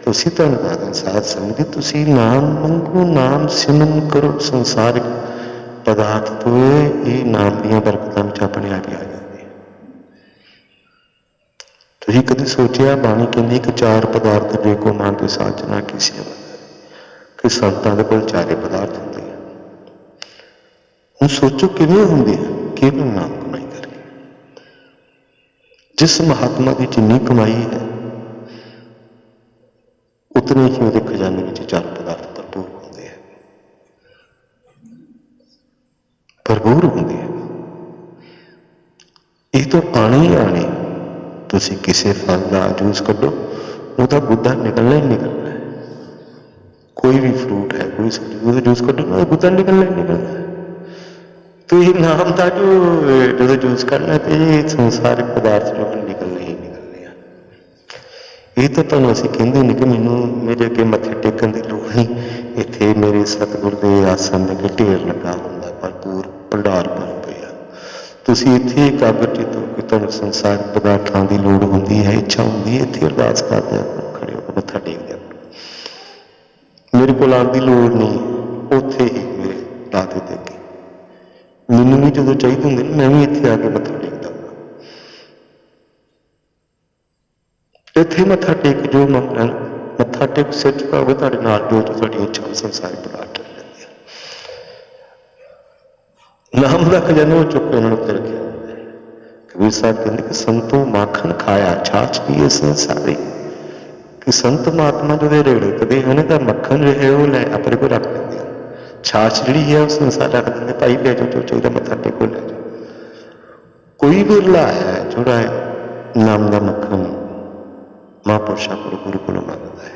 ਤੁਸੀਂ ਧੰਨਵਾਦ ਸਾਧ ਸੰਗਤ, ਤੁਸੀਂ ਨਾਮ ਮੰਗੋ, ਨਾਮ ਸਿਮਰਨ ਕਰੋ। ਸੰਸਾਰਿਕ ਪਦਾਰਥ ਤੋਂ ਇਹ ਨਾਮ ਦੀਆਂ ਬਰਕਤਾਂ ਵਿੱਚ ਆਪਣੇ ਆਪ ਹੀ ਆ ਜਾਂਦੇ। ਤੁਸੀਂ ਕਦੇ ਸੋਚਿਆ, ਬਾਣੀ ਕਹਿੰਦੀ ਕਿ ਚਾਰ ਪਦਾਰਥ ਜੇ ਕੋ ਮੰਗ ਸਾਜਣਾ ਕੀ ਸੇਵਾ, ਕਿ ਸੰਤਾਂ ਦੇ ਕੋਲ ਚਾਰੇ ਪਦਾਰਥ ਹੁੰਦੇ ਆ। ਹੁਣ ਸੋਚੋ ਕਿਵੇਂ ਹੁੰਦੇ ਆ? ਕੇਵਲ ਨਾਮ ਕਮਾਈ ਕਰਕੇ। ਜਿਸ ਮਹਾਤਮਾ ਦੀ ਜਿੰਨੀ ਕਮਾਈ ਹੈ, ਉਤਨੇ ਹੀ ਉਹਦੇ ਖਜ਼ਾਨੇ ਵਿੱਚ ਚਾਰ ਪਦਾਰਥ ਭਰਪੂਰ ਹੁੰਦੇ ਹੈ, ਭਰਪੂਰ ਹੁੰਦੇ ਹੈ। ਇਹ ਤਾਂ ਆਣੇ ਹੀ ਆਣੇ। ਤੁਸੀਂ ਕਿਸੇ ਫਲ ਦਾ ਜੂਸ ਕੱਢੋ, ਉਹਦਾ ਗੁੱਦਾ ਨਿਕਲਣਾ ਹੀ ਨਿਕਲਣਾ ਹੈ। ਕੋਈ ਵੀ ਫਰੂਟ ਹੈ, ਕੋਈ ਸਬਜ਼ੀ, ਉਹਦਾ ਜੂਸ ਕੱਢੋ, ਉਹਦਾ ਗੁੱਦਾ ਨਿਕਲਣਾ ਹੀ ਨਿਕਲਣਾ ਹੈ। तो ये नाम था जो जूस करना, तो ये संसारिक पदार्थ जो निकलने ही निकलने। ये तो तुहानूं असीं कहंदे नहीं कि मैनूं मेरे अगे मत्थे टेकण की लोड़ नहीं, इत्थे मेरे सतगुर के आसन अगे ढेर लगा हुंदा, भरपूर भंडार बन पिया। तुसीं इत्थे एकाग्रचित हो के तुहानूं संसारिक पदार्थां की लोड़ हुंदी है, इच्छा हुंदी है, इत्थे अरदास करदे खड़े हो के मत्था टेक दिया। मेरे कोल आउण दी लोड़ नहीं, उत्थे ही ਲਾ ਦੇ ਦੇ ਕੇ। ਮੈਨੂੰ ਵੀ ਜਦੋਂ ਚਾਹੀਦੇ ਹੁੰਦੇ ਨਾ ਮੈਂ ਵੀ ਇੱਥੇ ਆ ਕੇ ਮੱਥਾ ਟੇਕਦਾ। ਇੱਥੇ ਮੱਥਾ ਟੇਕ ਜੋ ਮੰਗਣ ਮੱਥਾ ਟੇਕ ਸਿਰ ਝੁਕਾਓਗੇ ਤੁਹਾਡੇ ਨਾਲ ਜੋ ਤੁਹਾਡੀ ਇੱਛਾ ਸੰਸਾਰੀ ਪਦਾਰਥ ਚੱਲ ਜਾਂਦੀ ਹੈ। ਨਾਮ ਦਾ ਖਜ਼ਾਨਾ ਚੁੱਕ ਕੇ ਉਹਨਾਂ ਨੂੰ ਫਿਰ ਗਿਆ। ਕਬੀਰ ਸਾਹਿਬ ਕਹਿੰਦੇ ਕਿ ਸੰਤੋ ਮਾਖਣ ਖਾਇਆ ਛਾਛ ਪੀਏ ਸੰਸਾਰੀ, ਕਿ ਸੰਤ ਮਹਾਤਮਾ ਜਦੋਂ ਰੇੜਕਦੇ ਹਨ ਤਾਂ ਮੱਖਣ ਰਹੇ ਉਹ ਲੈ ਆਪਣੇ ਕੋਲ ਰੱਖ ਲੈਂਦੇ ਹਨ, ਛਾਛ ਜਿਹੜੀ ਹੈ ਉਹ ਸੰਸਾਰ ਰੱਖ ਦਿੰਦੇ, ਭਾਈ ਲੈ ਜਾਓ ਜੋ ਚਾਹੀਦਾ ਮੱਥਾ ਟੇਕੋ ਲੈ ਜਾਓ। ਕੋਈ ਵਿਰਲਾ ਹੈ ਜਿਹੜਾ ਨਾਮ ਦਾ ਮੱਖਣ ਮਹਾਂਪੁਰਸ਼ਾਂ ਕੋਲ ਗੁਰੂ ਕੋਲੋਂ ਮੰਗਦਾ ਹੈ।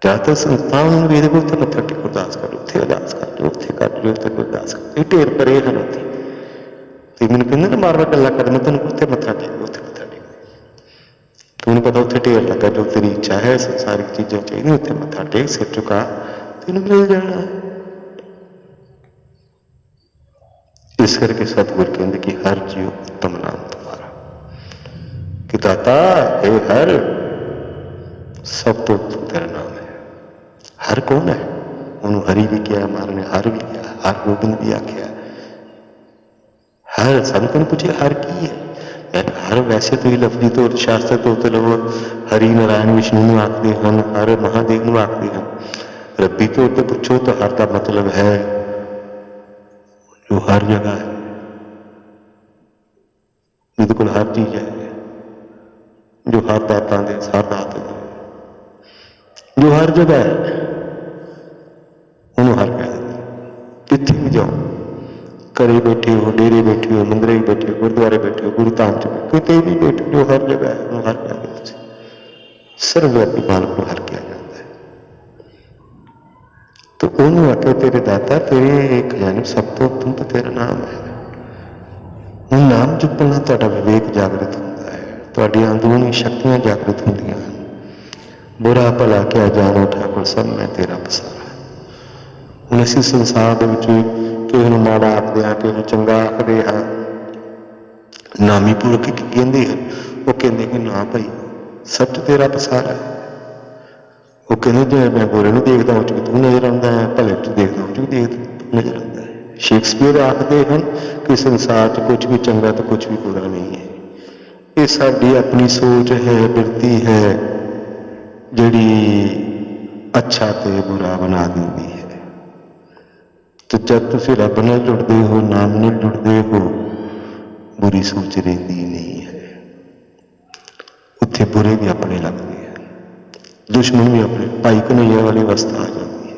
ਜ਼ਿਆਦਾਤਰ ਸੰਸਥਾਵਾਂ ਨੂੰ ਵੀ ਇਹਦੇ ਕੋਲ ਉੱਥੇ ਮੱਥਾ ਟੇਕੋ, ਅਰਦਾਸ ਕਰੋ, ਉੱਥੇ ਅਰਦਾਸ ਕਰ ਲਓ, ਉੱਥੇ ਕਰ ਲਓ, ਉੱਥੇ ਕੋਈ ਅਰਦਾਸ ਕਰ ਲਓ, ਢੇਰ ਪਰੇ ਹਨ ਉੱਥੇ। ਤੇ ਮੈਨੂੰ ਕਹਿੰਦੇ ਨਾ ਮਾਰ ਮਾਰ ਗੱਲਾਂ ਕਰ, ਮੈਂ ਤੈਨੂੰ ਉੱਥੇ ਮੱਥਾ ਟੇਕੋ, ਉੱਥੇ ਮੱਥਾ ਟੇਕੋ। ਤੁਹਾਨੂੰ ਪਤਾ ਉੱਥੇ ਢੇਰ ਲੱਗਾ, ਜੋ ਤੇਰੀ ਇੱਛਾ ਹੈ ਸੰਸਾਰਿਕ ਚੀਜ਼ਾਂ ਚਾਹੀਦੀਆਂ ਉੱਥੇ ਮੱਥਾ ਟੇਕ, ਸਿਰ ਝੁਕਾ, ਤੈਨੂੰ ਮਿਲ ਜਾਣਾ। ਇਸ ਕਰਕੇ ਸਤਿਗੁਰ ਕਹਿੰਦੇ ਕਿ ਹਰ ਜੀਉ ਉੱਤਮ ਨਾਮ ਤੁਮਾਰਾ, ਕਿ ਦਾਤਾ ਇਹ ਹਰ ਸਭ ਤੋਂ ਉੱਤਮ ਤੇਰਾ ਨਾਮ ਹੈ। ਹਰ ਕੌਣ ਹੈ? ਉਹਨੂੰ ਹਰੀ ਵੀ ਕਿਹਾ, ਮਹਾਰਾਜ ਨੇ ਹਰ ਵੀ ਕਿਹਾ, ਹਰ ਗੋਬਿੰਦ ਵੀ ਆਖਿਆ। ਹਰ ਸੰਤ ਨੂੰ ਪੁੱਛੇ ਹਰ ਕੀ ਹੈ? ਹਰ ਵੈਸੇ ਤੋਂ ਹੀ ਲਫ਼ਜ਼ੀ ਤੌਰ ਸ਼ਾਸਤਰ ਤੌਰ ਤੇ ਲਵੋ ਹਰੀ ਨਾਰਾਇਣ ਵਿਸ਼ਨੂੰ ਨੂੰ ਆਖਦੇ ਹਨ, ਹਰ ਮਹਾਦੇਵ ਨੂੰ ਆਖਦੇ ਹਨ। ਰੱਬੀ ਤੌਰ ਤੇ ਪੁੱਛੋ ਤਾਂ ਹਰ ਦਾ ਮਤਲਬ ਹੈ ਜੋ ਹਰ ਜਗ੍ਹਾ ਹੈ, ਜਿਹਦੇ ਕੋਲ ਹਰ ਚੀਜ਼ ਹੈ, ਜੋ ਹਰ ਦਾਤਾਂ ਦੇ ਹਰ ਦਾਤ ਦੇ, ਜੋ ਹਰ ਜਗ੍ਹਾ ਹੈ ਉਹਨੂੰ ਹਰ ਕਹਿ ਦਿੰਦੇ। ਕਿੱਥੇ ਵੀ ਜਾਓ, ਘਰੇ ਬੈਠੇ ਹੋ, ਡੇਰੇ ਬੈਠੇ ਹੋ, ਮੰਦਰੇ ਬੈਠੇ ਹੋ, ਗੁਰਦੁਆਰੇ ਬੈਠੇ ਹੋ, ਗੁਰੂ ਧਾਮ 'ਚ ਕਿਤੇ ਵੀ ਬੈਠੇ, ਜੋ ਹਰ ਜਗ੍ਹਾ ਹੈ ਉਹਨੂੰ ਹਰ ਕਹਿ ਦਿੰਦੇ। ਤੁਸੀਂ ਸਰਵਵਿਆਪੀ ਮਾਲਕ ਨੂੰ ਹਰ ਕਿਹਾ ਜਾਂਦਾ ਹੈ। ਤਾਂ ਉਹਨੂੰ ਆਖੇ ਤੇਰੇ ਦਾਤਾ ਤੇਰੇ ਖਜ਼ਾਨੇ ਸਭ ਤੋਂ ਉੱਤਮ ਤਾਂ ਤੇਰਾ ਨਾਮ ਹੈ। ਹੁਣ ਨਾਮ ਜਪਣ ਨਾਲ ਤੁਹਾਡਾ ਵਿਵੇਕ ਜਾਗਰਤ ਹੁੰਦਾ ਹੈ, ਤੁਹਾਡੀਆਂ ਅੰਦਰੂਨੀ ਸ਼ਕਤੀਆਂ ਜਾਗਰਤ ਹੁੰਦੀਆਂ ਹਨ। ਬੁਰਾ ਭਲਾ ਕਿਆ ਜਾਣੋ ਠਾਕੁਰ ਸਭ ਮੈਂ ਤੇਰਾ ਪਸਾਰਾ। ਹੁਣ ਅਸੀਂ ਸੰਸਾਰ ਦੇ ਵਿੱਚ ਕਿਸੇ ਨੂੰ ਮਾੜਾ ਆਖਦੇ ਹਾਂ, ਕਿਸੇ ਨੂੰ ਚੰਗਾ ਆਖਦੇ ਹਾਂ। ਨਾਮੀ ਪੁਰਖ ਕੀ ਕਹਿੰਦੇ ਹਨ? ਉਹ ਕਹਿੰਦੇ ਕਿ ਨਾ ਭਾਈ ਸੱਚ ਤੇਰਾ ਪਸਾਰਾ ਹੈ। ਉਹ ਕਹਿੰਦੇ ਜੇ ਮੈਂ ਗੋਰੇ ਨੂੰ ਦੇਖਦਾ ਉਹ 'ਚ ਵੀ ਤੂੰ ਨਜ਼ਰ ਆਉਂਦਾ ਹੈ, ਭਲੇ 'ਚ ਦੇਖਦਾ ਉਹ 'ਚ ਵੀ ਨਜ਼ਰ ਆਉਂਦਾ ਹੈ। ਸ਼ੇਕਸਪੀਅਰ ਆਖਦੇ ਹਨ ਕਿ ਸੰਸਾਰ 'ਚ ਕੁਛ ਵੀ ਚੰਗਾ ਤੇ ਕੁਛ ਵੀ ਬੁਰਾ ਨਹੀਂ ਹੈ। ਇਹ ਸਾਡੀ ਆਪਣੀ ਸੋਚ ਹੈ, ਬਿਰਤੀ ਹੈ, ਜਿਹੜੀ ਅੱਛਾ ਤੇ ਬੁਰਾ ਬਣਾ ਦਿੰਦੀ ਹੈ। ਤੇ ਜਦ ਤੁਸੀਂ ਰੱਬ ਨਾਲ ਜੁੜਦੇ ਹੋ, ਨਾਮ ਨਾਲ ਜੁੜਦੇ ਹੋ, ਬੁਰੀ ਸੋਚ ਰਹਿੰਦੀ ਨਹੀਂ ਹੈ। ਉੱਥੇ ਬੁਰੇ ਵੀ ਆਪਣੇ ਲੱਗਦੇ ਹਨ, ਦੁਸ਼ਮਣ ਵੀ ਆਪਣੇ। ਭਾਈ ਕਨ੍ਹਈਆ ਵਾਲੀ ਅਵਸਥਾ ਆ ਜਾਂਦੀ ਹੈ।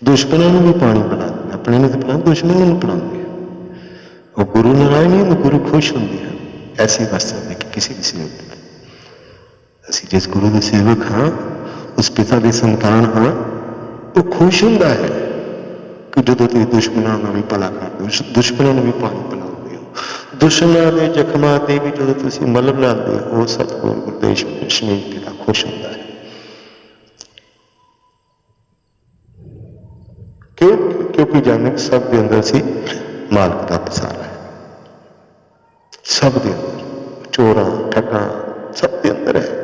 ਦੁਸ਼ਮਣਾਂ ਨੂੰ ਵੀ ਪਾਣੀ ਪਿਲਾਉਂਦੇ, ਆਪਣੇ ਨੂੰ ਤਾਂ ਪਿਲਾਉਂਦੇ, ਦੁਸ਼ਮਣਾਂ ਨੂੰ ਪਿਲਾਉਂਦੇ। ਉਹ ਗੁਰੂ ਨਾਰਾਇਣ ਨਹੀਂ, ਉਹ ਗੁਰੂ ਖੁਸ਼ ਹੁੰਦੇ ਹਨ ਐਸੀ ਅਵਸਥਾ ਦੇ ਕਿ ਕਿਸੇ ਕਿਸੇ ਨੂੰ। ਅਸੀਂ ਜਿਸ ਗੁਰੂ ਦੇ ਸੇਵਕ ਹਾਂ, ਉਸ ਪਿਤਾ ਦੇ ਸੰਤਾਨ ਹਾਂ, ਉਹ ਖੁਸ਼ ਹੁੰਦਾ ਹੈ ਕਿ ਜਦੋਂ ਤੁਸੀਂ ਦੁਸ਼ਮਣਾਂ ਨਾਲ ਵੀ ਭਲਾ ਕਰਦੇ ਹੋ, ਦੁਸ਼ਮਣਾਂ ਨੂੰ ਵੀ ਪਾਣੀ ਪਿਲਾਉਂਦੇ ਹੋ, ਦੁਸ਼ਮਣਾਂ ਦੇ ਜ਼ਖਮਾਂ ਤੇ ਵੀ ਜਦੋਂ ਤੁਸੀਂ ਮਲਮ ਲਾਉਂਦੇ ਹੋ, ਸਤਿਗੁਰੂ ਗੁਰਦੇਵ ਸ਼ਮੀ ਪਿਤਾ ਖੁਸ਼ ਹੁੰਦਾ ਹੈ। ਕਿਉਂਕਿ ਜਾਣੇ ਕਿ ਸਭ ਦੇ ਅੰਦਰ ਅਸੀਂ ਮਾਲਕ ਦਾ ਪਸਾਰਾ ਹੈ। ਸਭ ਦੇ ਅੰਦਰ, ਚੋਰਾਂ ਠੱਗਾਂ ਸਭ ਦੇ ਅੰਦਰ ਹੈ।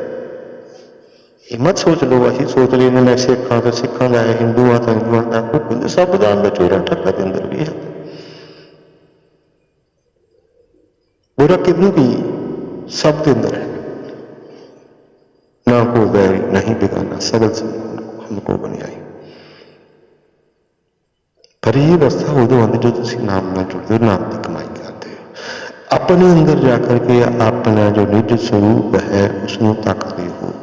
ਇਹ ਮਤ ਸੋਚ ਲਓ ਅਸੀਂ ਸੋਚ ਲਈ ਮੈਂ ਸਿੱਖਾਂ ਤਾਂ ਸਿੱਖਾਂ ਦਾ ਹੈ, ਹਿੰਦੂਆਂ ਤਾਂ ਹਿੰਦੂਆਂ ਦਾ। ਕਹਿੰਦੇ ਸਭ ਦਾ ਅੰਦਰ ਚੋਰਾਂ ਠੱਗਾਂ ਦੇ ਅੰਦਰ ਵੀ ਹੈ। बुरा कितनों की सब के अंदर है। ना को बैरी नहीं बिगाना सबल से हमको बनाई। पर ये अवस्था उदों आती जो तुम नाम ना जुड़ते हो, नाम की कमाई करते हो। अपने अंदर जाकर के अपना जो निज स्वरूप है उसको तकते हो।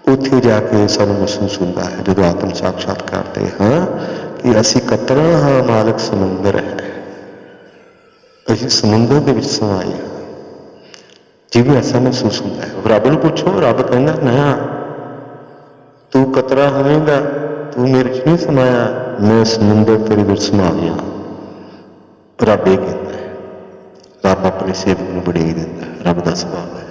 उत्थे जाके सब महसूस होता है जो आत्म साक्षात करते हाँ कि असी कतरा हाँ, मालक समुंदर है, असी समुंदर के विच समाए हाँ। जिवें ऐसा महसूस होता है। रब नूं पुछो, रब कहना ना तू कतरा होएगा, तू मेरे च नहीं समाया, मैं समुंदर तेरे विच समा गया। रब ये कहता है। रब अपने सेवक नूं बढ़ाई देता है, रब का सुभाव है।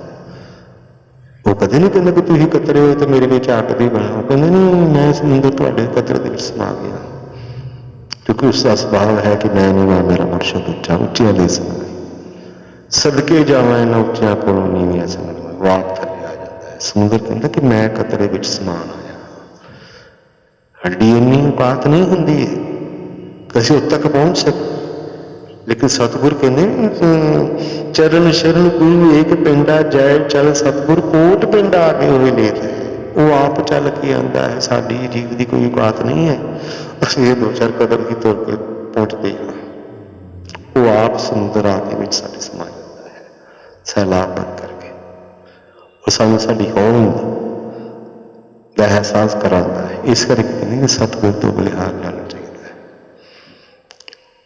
वो कदे नहीं कहता कि तुसीं कतरे हो तो मेरे विच आकदे बना, वो कहते नहीं मैं समुंदर तुहाडे कतरे दे विच समा गया, क्योंकि उसका सुभाव है कि मैं नहीं, मेरा मुर्शद उच्चा उच्चिया ले सकता सदके जावा इन्हां उच्चियां कोलों नीवियां समझ वाक थले आ जाता है। समुंदर कहता कि मैं कतरे विच समान आया। हड्डी इन्नी औकात नहीं हुंदी, ਅਸੀਂ ਉੱਥੇ ਤੱਕ ਪਹੁੰਚ ਸਕੇ। लेकिन सतगुर कहते चरण शरण गुरु एक पिंडा जय चल सतगुर कोट पिंडा आगे हुए ले रहे वो आप चल के आंदा है। साडी जीव की कोई बात नहीं है, असं ये 2-4 कदम ही तुर के पहुंचते हैं। वो आप समुद्र आगे में साडे समा जाता है सैलाब बन करके। वो सानू साडी होंद दा एहसास करांदा है। इस करके कहते सतगुर तो बलिहार लाना चाहिए।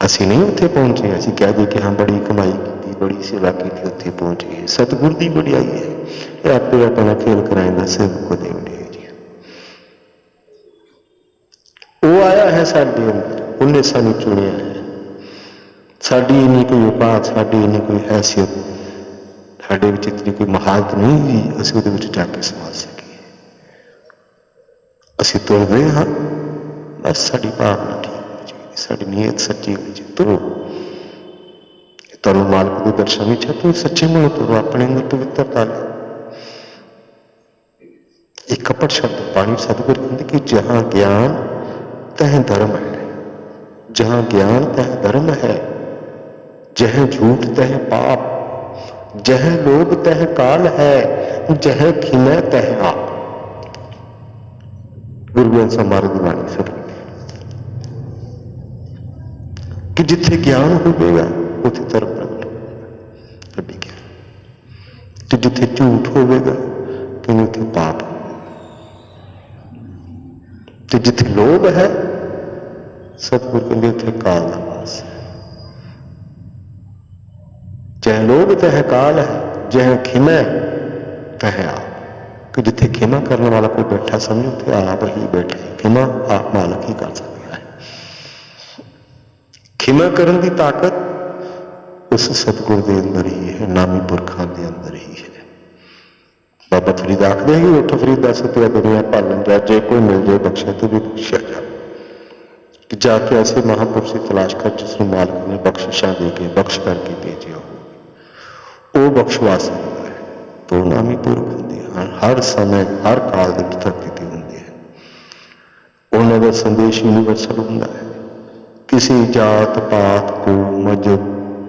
ਅਸੀਂ नहीं उत्थे पहुंचे, ਅਸੀਂ कह दे कि हाँ बड़ी कमाई की बड़ी सेवा की उत्थे पहुंच गए। सतगुर की वडियाई है, ये आपे अपना खेल कराएंदा सेवक को दे वडियाई जी। वो आया है साडे अंदर, उन्हें सानू चुनिया है। साडी इन्नी कोई औकात, साडी इन्नी कोई हैसियत, साडे विच इतनी कोई महारत नहीं जी असीं उहदे विच जाके समा सकीए। असीं तुर रहे हाँ, बस साडी भावना ठीक साड़ी नीयत सच्ची होनी चाहिए। तुरो तुम मालिक के दर्शन में तुम सच्चे मनो तुरो, अपने अंदर पवित्रता लो। एक कपट शब्द पानी सतगुर कहते कि जहां ज्ञान तह धर्म है, जहां ज्ञान तह धर्म है, जह झूठ तह पाप, जह लोभ तह काल है, जह खिमै तह आप। गुरु ग्रंथ साहिब महाराज की बाणी सतगुर कि जिथे ज्ञान होगा उथे धर्म प्रगट होगा, जिथे झूठ होगा कि उथे पाप, तो जिथे लोभ है सतगुर कहते उथे काल का वास है। जह लोभ तह काल है, जह खिमै तह आप। कि जिथे खिमा करने वाला कोई बैठा समझो उथे आप ही बैठे। खिमा आप मालक ही कर सकते। खिमा करने की ताकत उस सतगुर के अंदर ही है, नामी पुरखों के अंदर ही है। बाबा फरीद आखते हैं उठ फरीदा सत्या दुनिया पालन जा, जे कोई मिल जाए बख्शे तो भी बख्शा जा। कि जाके ऐसे महापुरुष की तलाश कर जिसने मालिक ने बख्शिशा दे के बख्श करके भेजा हो, वो बख्शवा सकता है। तो नामी पुरख होंगे हर समय हर काल के धरती पर होंगे हैं। उन्होंने संदेश यूनीवर्सल होंगे है। किसी जात पात को मजहब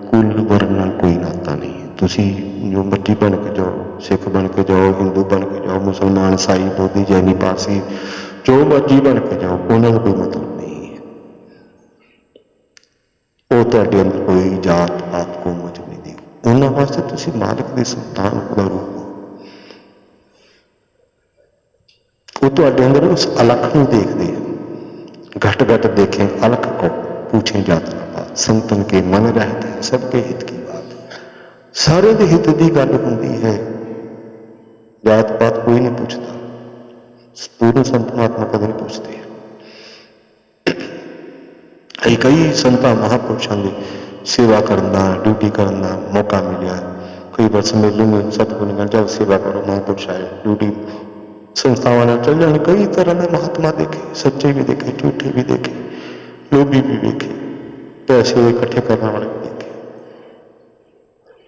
कुल वर्ण कोई नाता नहीं है। तुसी जो मर्जी बन के जाओ, सिख बन के जाओ, हिंदू बन के जाओ, मुसलमान ईसाई बोधी जैनी पारसी जो मर्जी बन के जाओ, उन्होंने कोई मतलब नहीं है। वो तुहाडे अंदर कोई जात पात को मजहब नहीं दी। उन्होंने वास्ते तुसी मालिक की संतान का रूप हो। वो तुहाडे अंदर उस अलख को देखते हैं। घट घट देखें अलख को, पूछे जात का बात, संतन के मन रहते हैं सबके हित की बात। सारे के हित की गल होंदी है, जात पात कोई नहीं पूछता। पूर्ण संत महात्मा कदम नहीं पूछते। कई संतां महापुरुषों की सेवा करना ड्यूटी करना मौका मिला। कई बार सम्मेलन में सतगुर ने कहा सेवा करो, महापुरुष आए ड्यूटी संस्थावां नाल चल जाने। कई तरह के महात्मा देखे, सच्चे भी देखे, झूठे भी देखे, लोभी भी देखे, पैसे इकट्ठे करने वाले भी देखे।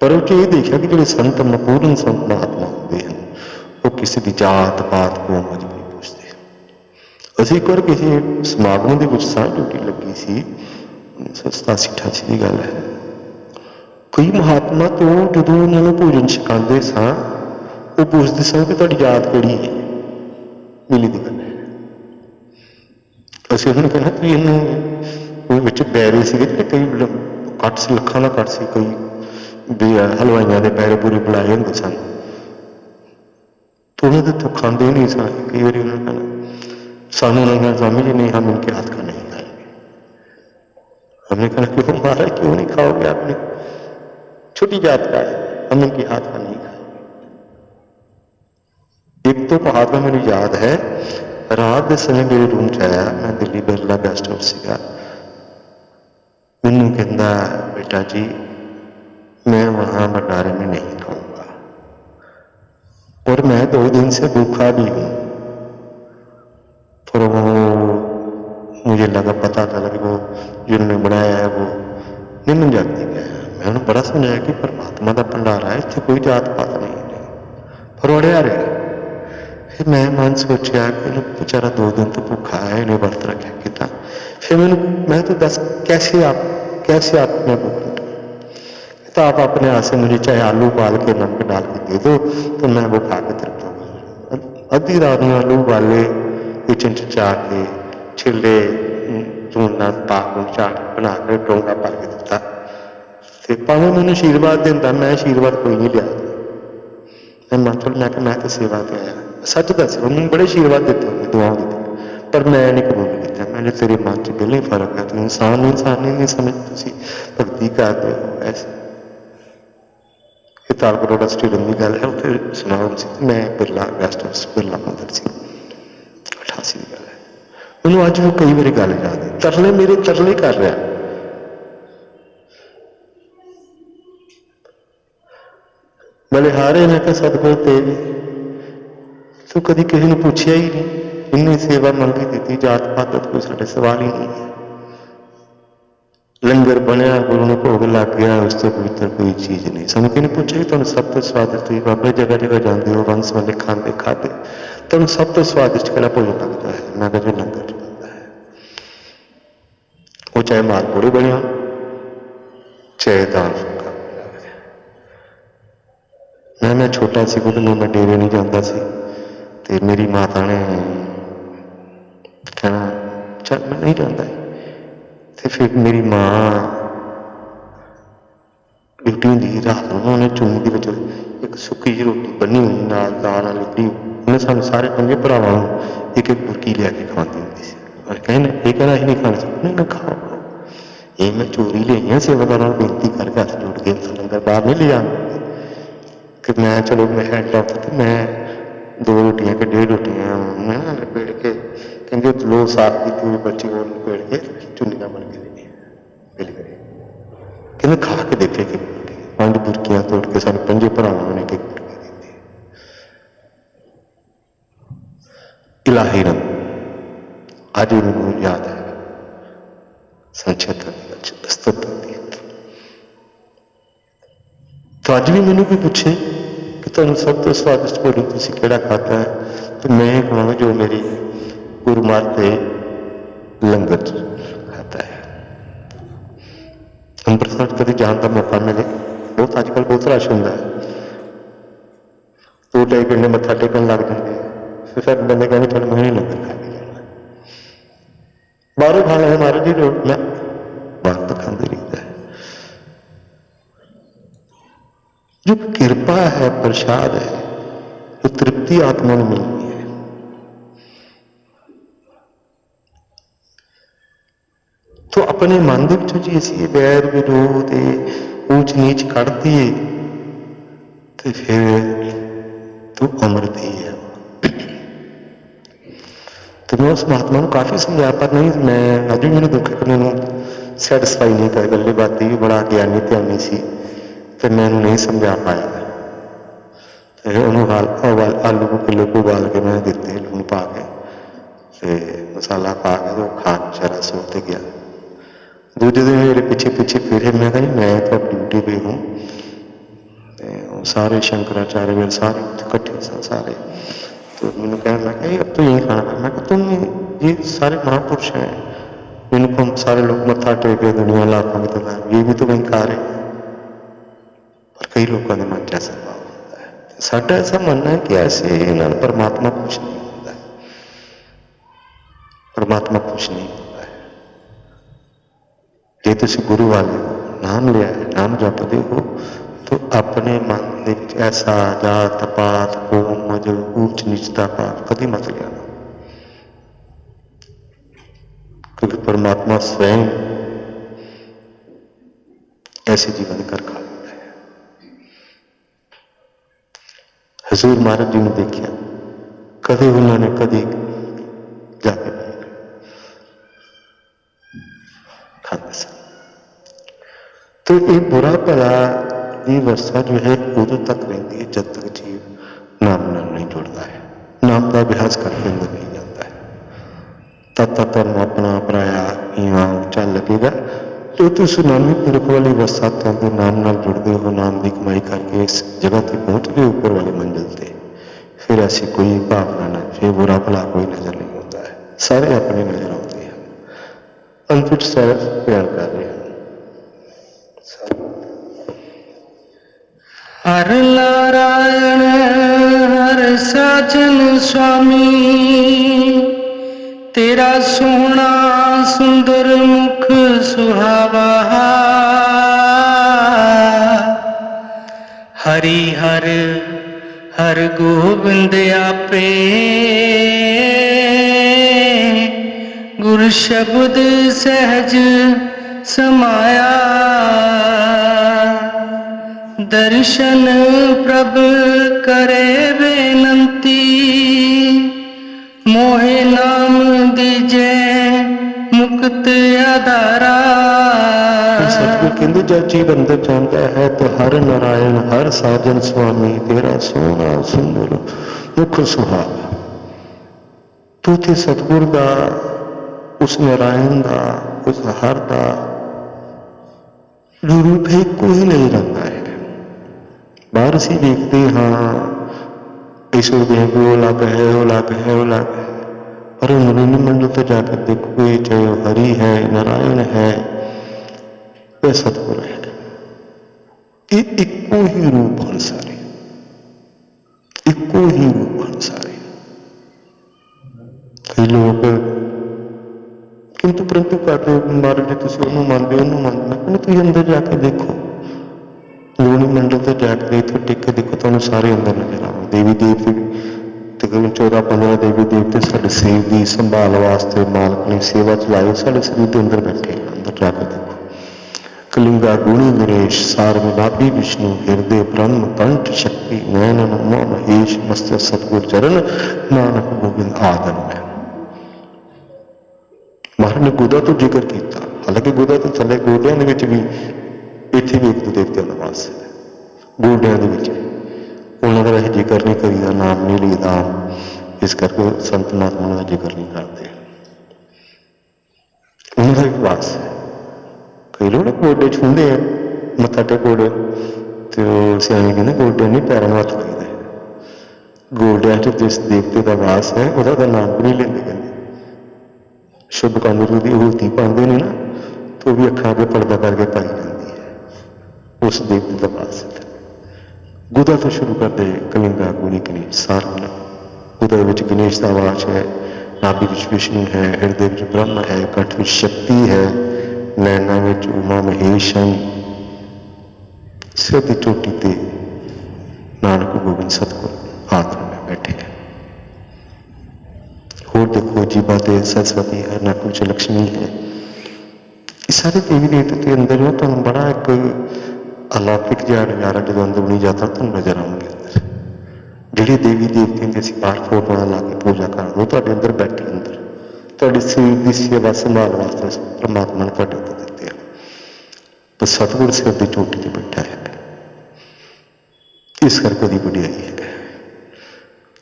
पर उसे ये देखा कि जो संत पूर्ण संत महात्मा होंगे हैं वो किसी की जात पात को मजहब नहीं पूछते। असीं एक बार किसी समागम के सां ड्यूटी लगी सी, 87-88 की गल है। कई महात्मा तो जो उन्होंने भोजन छकाते सां वो पूछते सन कि तुहाडी जात किहड़ी है। मिली दी गल है। असं उन्होंने कहना कि इन्होंने पैरे से कई कट से लखा का कट से कई हलवाइया के पैरे पूरे बुलाए होंगे सन। तो उन्होंने तो खाते नहीं सन। कई बार उन्होंने कहना सानू उन्होंने स्वामी जी नहीं हम इनके हाथ का नहीं खाएंगे। हमने कहना क्यों महाराज क्यों नहीं खाओगे, आपने छोटी जात का है, हम इनके हाथ का नहीं खाएंगे। एक तो महात्मा मेरी याद है, रात के समय मेरे रूम च आया, मैं दिल्ली बिरला गेस्ट हाउस सीगा। मैनू कहता बेटा जी मैं वहां भंडारे में नहीं खाऊंगा और मैं 2 दिन से भूखा भी हूं। फिर वो मुझे लगा पता चला कि वो जिन्होंने बनाया है वो निम्न जाति का है। मैं उन्हें बड़ा समझाया कि परमात्मा का भंडारा है, इतने कोई जात पात नहीं है। पर अड़िया रहा। फिर मैं मन सोचा कि बेचारा 2 दिन तो भूखा है, इन्हें वर्त रखा कि फिर मैं तो दस कैसे आप मैं भूखूं? तो आप अपने हाथ से मुझे चाहे आलू उबाल के नमक डाल के दे दो तो मैं वो खा के तरफ अद्धी रात में आलू उबाले किचन च जाके छिले चूना पाक चाट बना के डोंगा भर के दिता ते भावें मैंने आशीर्वाद दिंदा, मैं आशीर्वाद कोई नहीं लिया। मैं माचल मैं तो सेवा ते आया, सच दस उन्होंने बड़े आशीर्वाद दिते उन्हें दुआओं दिते, पर मैं नहीं कबूल किया। मैंने तेरे मन च पहले ही फर्क है, तुम इंसान ही नहीं समझ, तुम भगती करते हो ऐसे। ताल करोड़ा स्टेडियम की गल है, उत्थे समागम से मैं बिरला गेस्ट हाउस बिरला मंदिर से 88 की गल है। मैनू अज वो कई बार गल याद है, तरले मेरे तरले कर रहा, बलिहारे मैं क्या सतगुर तेरे तू कभी किसी ने पूछया ही नहीं, इन्नी सेवा मंगी दी, जात पात कोई साढ़े सवाल ही नहीं है। लंगर बनया, गुरु ने भोग लग गया, उस तो पवित्र कोई चीज नहीं। सानू किहने पूछा कि तुहानू सब तो स्वादिष्ट, बाबे जगह जगह जाते हो, वंश वाले खाते खाते, तुहानू सब तो स्वादिष्ट किहड़ा भोजन लगता है? मैं कहा जो लंगर च बनता है, वो चाहे मालपूड़ी बनिया चाहे दाल फुल्का। मैं छोटा सी खुद मैं डेरे नहीं जाता सी, ते मेरी माता ने कहना चल मैं नहीं जाता। तो फिर मेरी माँ ड्यूटी होंगी रात को, उन्होंने चुनी के बच्चे एक सुक्की जी रोटी बनी हुई नाल दाल लिखी, उन्हें सानू सारे पंजे भरावां एक एक बुरकी लिया खवाती होंगी सी। और कहना ये कहना अं नहीं खाना चाहिए, नहीं खाओ ये मैं चोरी लियाई है, सेवादार बेनती करके हथ जोड़ के लंगर बाहर नहीं ले जाना कि मैं चलो मैं हैंड ऑफ तो मैं 2 रोटियां के 1.5 रोटियां मैं लपेट के क्योंकि लो साफ की हुई बच्ची को लपेट के चुनिया बन के मिल गए। कहते खा के देखे कि 5 बुरकियां तोड़ के सारे पंजे भरावां ने एक बुरकी दी। इलाही रंग अज भी मैनूं याद है, संक्षिप्त तो अज भी मैनूं कोई पूछे कि तुहानू सब तो स्वादिष्ट भोजन तुसीं किहड़ा खाता है, तो मैं कहूँगा जो मेरी गुरु माते लंगर खाता है। अंमृतसर कभी जाने का मौका मिले, बहुत अजकल बहुत रश होंगे, 2-2.5 घंटे मत्था टेकन लग जाते हैं, फिर बंदे कहने चलो मैं नहीं लंगर खा के जाना, बाहरों खा लें महाराज जी रोट मैं बाहर तो खाते रहता है। जो कृपा है, प्रसाद है, जो तृप्ति आत्मा में मिलती है, तो अपने मन के जी असी बैर विरोध ऊंच नीच कढ़ दिए तो फिर तू अमृत ही है। तो मैं उस महात्मा को काफी समझाया, पर नहीं मैं अज भी मैंने दुख है कि मैंने सैटिस्फाई नहीं कर, गले बाती भी बड़ा ज्ञानी ध्यानी सी, तो मैं नहीं समझा पाया। तो उन्होंने आलू को किलो को उबाल के मैं दिते, लून पा के मसाला पा के तो खा के बेचारा सो ते गया। दूजे दिन मेरे पीछे पीछे फिरे, मैं कहा मैं तो ड्यूटी पे हूँ, सारे शंकराचार्य मेरे सारे इकट्ठे सारे, तो मैंने कहा मैं कहा अब तो यही खाना है। मैं कहा तुम ये सारे महापुरुष हैं, इनको सारे लोग मत्था टेक रहे, दुनिया लाखों में तो ये भी तो इंकार है। और कई लोगों के मन च ऐसा भाव होता है, साडा ऐसा मानना है कि ऐसे इन्होंने परमात्मा कुछ नहीं होता है, परमात्मा कुछ नहीं होता है। जे तुम गुरु वाले हो, नाम लिया है, नाम जपते हो, तो अपने मन के ऐसा जात पात कोम मज ऊंच नीचता पात कभी मत लिया, क्योंकि परमात्मा स्वयं ऐसे जीवन कर खा लेता है। हजूर महाराज जी ने देखा, कभी उन्होंने कभी जाके खाते सन। तो ये बुरा भला की वर्षा जो है उदों तक रहती है जब तक जीव नाम नाल नहीं जुड़ता है, नाम का अभ्यास करके अंदर नहीं जाता है, तब तक तुम अपना पराया ईमान उच्चा लगेगा। तो तुम सुनामी पुरख वाली अवस्था तो नाम नाल जुड़ते हो, नाम की कमाई करके इस जगह तक पहुँच गए ऊपर वाली मंजिल से, फिर ऐसी कोई भावना ना, फिर बुरा भला कोई नजर नहीं होता है, सारे अपने नजर आते हैं। ਅੰਤ ਵਿੱਚ ਸਾਹਿਬ ਬਿਆਨ ਕਰ ਰਹੇ ਹਨ। ਹਰ ਨਾਰਾਇਣ ਹਰ ਸਾਜਨ ਸੁਆਮੀ, ਤੇਰਾ ਸੋਹਣਾ ਸੁੰਦਰ ਮੁਖ ਸੁਹਾਵਾ। ਹਰੀ ਹਰ ਹਰ ਗੋਬਿੰਦ ਆਪੇ, ਗੁਰ ਸ਼ਬਦ ਸਹਿਜ ਸਮਾਇਆ। ਦਰਸ਼ਨ ਪ੍ਰਭ ਕਰੇ ਬੇਨੰਤੀ, ਮੋਹਿ ਨਾਮ ਦੀਜੈ ਮੁਕਤ ਆਧਾਰਾ। ਸਤਿਗੁਰ ਕਹਿੰਦੇ ਜਦ ਜੀਵ ਅੰਦਰ ਜਾਂਦਾ ਹੈ ਤਾਂ ਹਰ ਨਾਰਾਇਣ ਹਰ ਸਾਜਨ ਸੁਆਮੀ, ਤੇਰਾ ਸੋਹਣਾ ਸੁੰਦਰ ਮੁਖ ਸੁਹਾਵਾ। ਤੂੰ ਤੇ ਸਤਿਗੁਰ ਦਾ, ਉਸ ਨਾਰਾਇਣ ਦਾ, ਉਸ ਹਰ ਦਾ ਜੋ ਰੂਪ ਹੈ ਇੱਕੋ ਹੀ ਨਜ਼ਰ ਆਉਂਦਾ ਹੈ। ਬਾਹਰ ਅਸੀਂ ਵੇਖਦੇ ਹਾਂ, ਇਹ ਸੋਚਦੇ ਹਾਂ ਕਿ ਉਹ ਅਲੱਗ ਹੈ, ਉਹ ਅਲੱਗ ਹੈ, ਉਹ ਅਲੱਗ ਹੈ, ਪਰ ਮਨੁਨੀ ਮੰਡਲ ਤੋਂ ਜਾ ਕੇ ਦੇਖੋਗੇ, ਚਾਹੇ ਉਹ ਹਰੀ ਹੈ, ਨਾਰਾਇਣ ਹੈ, ਇਹ ਸਤਿਗੁਰ ਹੈ, ਇਹ ਇੱਕੋ ਹੀ ਰੂਪ ਹਨ ਸਾਰੇ, ਇੱਕੋ ਹੀ ਰੂਪ ਹਨ ਸਾਰੇ। ਕਈ ਲੋਕ ਕਿੰਤੂ ਪ੍ਰੰਤੂ ਕਰਦੇ ਮਹਾਰਾਜ ਜੀ ਤੁਸੀਂ ਉਹਨੂੰ ਮੰਨਦੇ, ਉਹਨੂੰ ਮੰਨਦੇ। ਮੈਂ ਕਹਿੰਦਾ ਤੁਸੀਂ ਅੰਦਰ ਜਾ ਕੇ ਦੇਖੋ, ਮਨੁਨੀ ਮੰਡਲ ਤੋਂ ਜਾ ਕੇ ਇੱਥੇ ਟਿਕ ਕੇ ਦੇਖੋ, ਤੁਹਾਨੂੰ ਸਾਰੇ ਅੰਦਰ ਨਜ਼ਰ ਆਉਣਗੇ। ਦੇਵੀ ਦੇਵਤੇ ਤਕਰੀਬਨ 14-15 ਦੇਵੀ ਦੇਵਤੇ ਸਾਡੇ ਸਰੀਰ ਦੀ ਸੰਭਾਲ ਵਾਸਤੇ ਮਾਲਕ ਨੇ ਸੇਵਾ ਚਲਾਈ, ਸਾਡੇ ਸਰੀਰ ਦੇ ਅੰਦਰ ਬੈਠੇ। ਅੰਦਰ ਜਾ ਕੇ ਦੇਖੋ, ਕਲਿੰਗਾ ਗੁਣੀ ਗਣੇਸ਼ ਸਾਰਵਨਾਭੀ ਵਿਸ਼ਨੂੰ ਹਿਰਦੇ ਬ੍ਰਹਮ ਕੰਠ ਸ਼ਕਤੀ ਨੈਣ ਨਮੋ ਮਹੇਸ਼ ਮਸਤਕ ਸਤਿਗੁਰ ਚਰਨ ਨਾਨਕ ਗੋਬਿੰਦ ਆਦਮ ਹੈ। ਮਹਾਰਾਜ ਨੇ ਗੋਦਾ ਤੋਂ ਜ਼ਿਕਰ ਕੀਤਾ, ਹਾਲਾਂਕਿ ਗੋਦਾ ਤੋਂ ਥੱਲੇ ਗੋਡਿਆਂ ਦੇ ਵਿੱਚ ਵੀ ਇੱਥੇ ਵੀ ਇੱਕ ਦੋ ਦੇਵਤਿਆਂ ਦਾ ਵਾਸ ਹੈ, ਗੋਡਿਆਂ ਦੇ ਵਿੱਚ ਉਹਨਾਂ ਦਾ ਵੈਸੇ ਜ਼ਿਕਰ ਨਹੀਂ ਕਰੀਦਾ, ਨਾਮ ਨਹੀਂ ਲਈਦਾ, ਇਸ ਕਰਕੇ ਸੰਤ ਮਹਾਤਮਾ ਦਾ ਜ਼ਿਕਰ ਨਹੀਂ ਕਰਦੇ। ਉਹਨਾਂ ਦਾ ਵੀ ਵਾਸ ਹੈ। ਕਈ ਲੋਕ ਗੋਡੇ ਛੂੰਹਦੇ ਆ, ਮੱਥਾ ਟੇਕੋੜੇ, ਤੇ ਉਹ ਸਿਆਣੇ ਕਹਿੰਦੇ ਗੋਡੇ ਨਹੀਂ ਪੈਰਾਂ ਨੂੰ ਹੱਥ ਲਾਈਦਾ। ਗੋਡਿਆਂ 'ਚ ਜਿਸ ਦੇਵਤੇ ਦਾ ਵਾਸ ਹੈ ਉਹਦਾ ਤਾਂ ਨਾਮ ਵੀ ਨਹੀਂ ਲੈਂਦੇ। ਕਹਿੰਦੇ ਸ਼ੁਭ ਕੰਮ ਦੀ ਹੂਤੀ ਪਾਉਂਦੇ ਨੇ ਨਾ, ਤਾਂ ਉਹ ਵੀ ਅੱਖਾਂ ਅੱਗੇ ਪਰਦਾ ਕਰਕੇ ਪਾਈ ਜਾਂਦੀ ਹੈ, ਉਸ ਦੇਵਤੇ ਦਾ ਵਾਸ ਹੈ। ਗੁਦਾ ਤੋਂ ਸ਼ੁਰੂ ਕਰਦੇ, ਕਲਿੰਗਾ ਗੁਣੀ ਗਣੇਸ਼ ਸਾਰਵਨਾ। ਗੁਦਾ ਵਿੱਚ ਗਣੇਸ਼ ਦਾ ਵਾਸ ਹੈ, ਨਾਭੀ ਵਿੱਚ ਵਿਸ਼ਨੂੰ ਹੈ, ਹਿਰਦੇ ਵਿੱਚ ਬ੍ਰਹਮ ਹੈ, ਕੰਠ ਵਿੱਚ ਸ਼ਕਤੀ ਹੈ, ਨੈਣਾਂ ਵਿੱਚ ਉਮਾ ਮਹੇਸ਼ ਹਨ, ਸਿਰ ਦੀ ਚੋਟੀ ਤੇ ਨਾਨਕ ਗੋਬਿੰਦ ਸਤਿਗੁਰ ਆਦਮ ਵਿੱਚ ਬੈਠੇ ਹੈ। ਹੋਰ ਦੇਖੋ, ਜੀਵਾ ਤੇ ਸਰਸਵਤੀ ਹੈ, ਨੱਕ ਵਿੱਚ ਲਕਸ਼ਮੀ ਹੈ। ਇਹ ਸਾਰੇ ਦੇਵੀ ਦੇਵਤੇ ਦੇ ਅੰਦਰ ਨਾ ਤੁਹਾਨੂੰ ਬੜਾ ਇੱਕ ਅਲੌਕਿਕ ਜਿਹਾ ਨਜ਼ਾਰਾ ਜਦੋਂ ਅੰਦਰੂਨੀ ਯਾਤਰਾ ਤੁਹਾਨੂੰ ਨਜ਼ਰ ਆਉਣਗੇ। ਅੰਦਰ ਜਿਹੜੇ ਦੇਵੀ ਦੇਵਤਿਆਂ ਦੀ ਅਸੀਂ ਬਾਹਰ ਫੋਟੋਆਂ ਲਾ ਕੇ ਪੂਜਾ ਕਰਦੇ, ਉਹ ਤੁਹਾਡੇ ਅੰਦਰ ਬੈਠੇ, ਅੰਦਰ ਤੁਹਾਡੀ ਸਰੀਰ ਦੀ ਸੇਵਾ ਸੰਭਾਲ ਵਾਸਤੇ ਪਰਮਾਤਮਾ ਨੇ ਤੁਹਾਡੇ ਉੱਤੇ ਦਿੱਤੇ ਆ। ਤਾਂ ਸਤਿਗੁਰ ਸਿਰ ਦੀ ਚੋਟੀ ਤੇ ਬੈਠਾ ਹੈ, ਇਸ ਕਰਕੇ ਉਹਦੀ ਵਡਿਆਈ ਹੈ।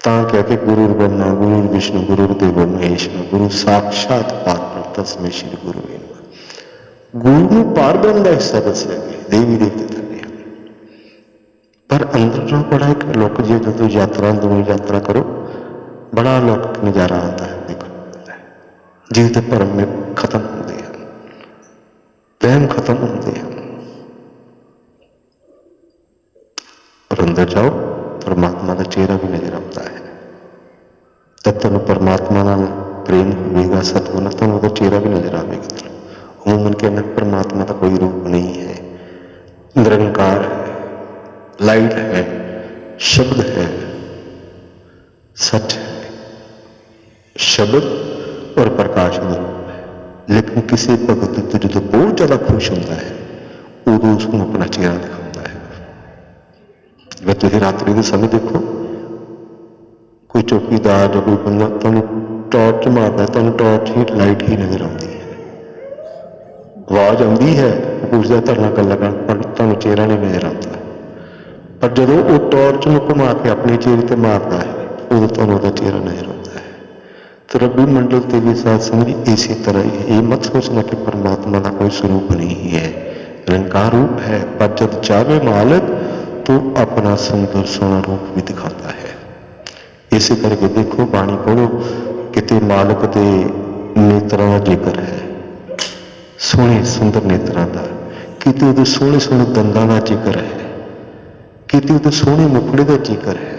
ਤਾਂ ਕਹਿ ਕੇ ਗੁਰੂ ਬ੍ਰਹਮਾ ਗੁਰੂ ਵਿਸ਼ਨੂੰ ਗੁਰੂ ਦੇਵੋ ਮਹੇਸ਼ਵਰ ਗੁਰੂ ਸਾਖਸ਼ਾਤ ਪਾਤਸ਼ਾਹ ਤਸਮੈ ਸ਼੍ਰੀ ਗੁਰੂ ਹੈ। ਗੁਰੂ ਨੂੰ ਪਾਰ ਬ੍ਰਹਮ ਦਾ ਹਿੱਸਾ ਦੱਸਿਆ ਗਿਆ, ਦੇਵੀ ਦੇਵਤੇ ਥੱਲੇ। ਪਰ ਅੰਦਰ ਜੋ ਬੜਾ ਇੱਕ ਲੋਕ, ਜੇ ਜਦੋਂ ਯਾਤਰਾ ਅੰਦਰੋਂ ਯਾਤਰਾ ਕਰੋ, ਬੜਾ ਅਲੌਕਿਕ ਨਜ਼ਾਰਾ ਆਉਂਦਾ ਹੈ। ਦੇਖੋ ਜਿਹਦੇ ਤੇ ਭਰਮ ਖਤਮ ਹੁੰਦੇ ਹਨ, ਵਹਿਮ ਖਤਮ ਹੁੰਦੇ ਹਨ। ਪਰ ਅੰਦਰ ਜਾਓ, ਪਰਮਾਤਮਾ ਦਾ ਚਿਹਰਾ ਵੀ ਨਜ਼ਰ ਆਉਂਦਾ ਹੈ। ਜਦ ਤੁਹਾਨੂੰ ਪਰਮਾਤਮਾ ਨਾਲ ਪ੍ਰੇਮ ਹੋਵੇਗਾ, ਸਤਿਗੁਰ ਨਾਲ, ਤੁਹਾਨੂੰ ਉਹਦਾ ਚਿਹਰਾ ਵੀ ਨਜ਼ਰ ਆਵੇਗਾ। ਉਮੂਮਨ ਕਹਿੰਦੇ ਪਰਮਾਤਮਾ ਦਾ ਕੋਈ ਰੂਪ ਨਹੀਂ ਹੈ, ਨਿਰੰਕਾਰ ਹੈ, ਲਾਈਟ ਹੈ, ਸ਼ਬਦ ਹੈ, ਸੱਚ ਹੈ। ਸ਼ਬਦ ਔਰ ਪ੍ਰਕਾਸ਼ ਦਾ ਰੂਪ ਹੈ। ਲੇਕਿਨ ਕਿਸੇ ਭਗਤ ਤੋਂ ਜਦੋਂ ਬਹੁਤ ਜ਼ਿਆਦਾ ਖੁਸ਼ ਹੁੰਦਾ ਹੈ, ਉਦੋਂ ਉਸਨੂੰ ਆਪਣਾ ਚਿਹਰਾ ਦਿਖਾਉਂਦਾ ਹੈ। ਜਿਵੇਂ ਤੁਸੀਂ ਰਾਤਰੀ ਦੇ ਸਮੇਂ ਦੇਖੋ, ਕੋਈ ਚੌਕੀਦਾਰ ਜਾਂ ਕੋਈ ਬੰਦਾ ਤੁਹਾਨੂੰ ਟਾਰਚ ਮਾਰਦਾ, ਤੁਹਾਨੂੰ ਟਾਰਚ ਹੀ ਲਾਈਟ ਹੀ ਨਜ਼ਰ ਆਉਂਦੀ ਹੈ। ਆਵਾਜ਼ ਆਉਂਦੀ ਹੈ, ਉਹ ਪੁੱਛਦਾ ਤੁਹਾਡੇ ਨਾਲ ਗੱਲ ਕਰ, ਪਰ ਤੁਹਾਨੂੰ ਚਿਹਰਾ ਨਹੀਂ ਨਜ਼ਰ ਆਉਂਦਾ। ਪਰ ਜਦੋਂ ਉਹ ਟਾਰਚ ਨੂੰ ਘੁਮਾ ਕੇ ਆਪਣੇ ਚਿਹਰੇ ਤੇ ਮਾਰਦਾ ਹੈ, ਉਦੋਂ ਤੁਹਾਨੂੰ ਉਹਦਾ ਚਿਹਰਾ ਨਜ਼ਰ ਆਉਂਦਾ ਹੈ। ਤੇ ਰੱਬੀ ਮੰਡਲ ਤੇ ਵੀ ਸਾਧ ਸੰਗਤ ਜੀ ਇਸੇ ਤਰ੍ਹਾਂ ਹੀ। ਇਹ ਮਤ ਸੋਚਣਾ ਕਿ ਪਰਮਾਤਮਾ ਦਾ ਕੋਈ ਸਰੂਪ ਨਹੀਂ ਹੈ, ਨਿਰੰਕਾਰ ਰੂਪ ਹੈ। ਪਰ ਜਦ ਚਾਹੇ ਮਾਲਕ तो अपना सुंदर सोना रूप भी दिखाता है। इसे करके देखो, बाणी पढ़ो, किते मालक के नेत्रों का जिक्र है, सोहने सुंदर नेत्रां दा, किते उहदे सोहने सोहने दंदां दा जिक्र है, किते उहदे सोहने मुखड़े दा जिक्र है।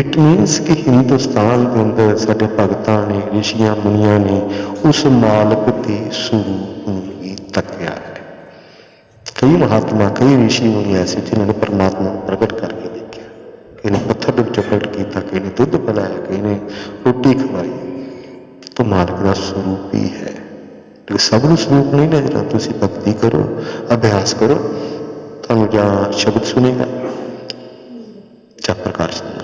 इट मीनस कि हिंदुस्तान के अंदर साडे भगतां ने, ऋषियां मुनियां ने उस मालक के स्वरूप नूं भी तकिया है। कई महात्मा, कई ऋषि मुनि ऐसे जिन्होंने परमात्मा को प्रगट करके देखा, कि ने पत्थर के विचों प्रगट किया, कि ने दुध पिलाया, कि ने रोटी खवाई, तो मालक का स्वरूप ही है। लेकिन सब नूं स्वरूप नहीं नजर आता। तुसीं भगती करो, अभ्यास करो, तुहानूं जां शब्द सुनेगा जां प्रकाश मिलेगा।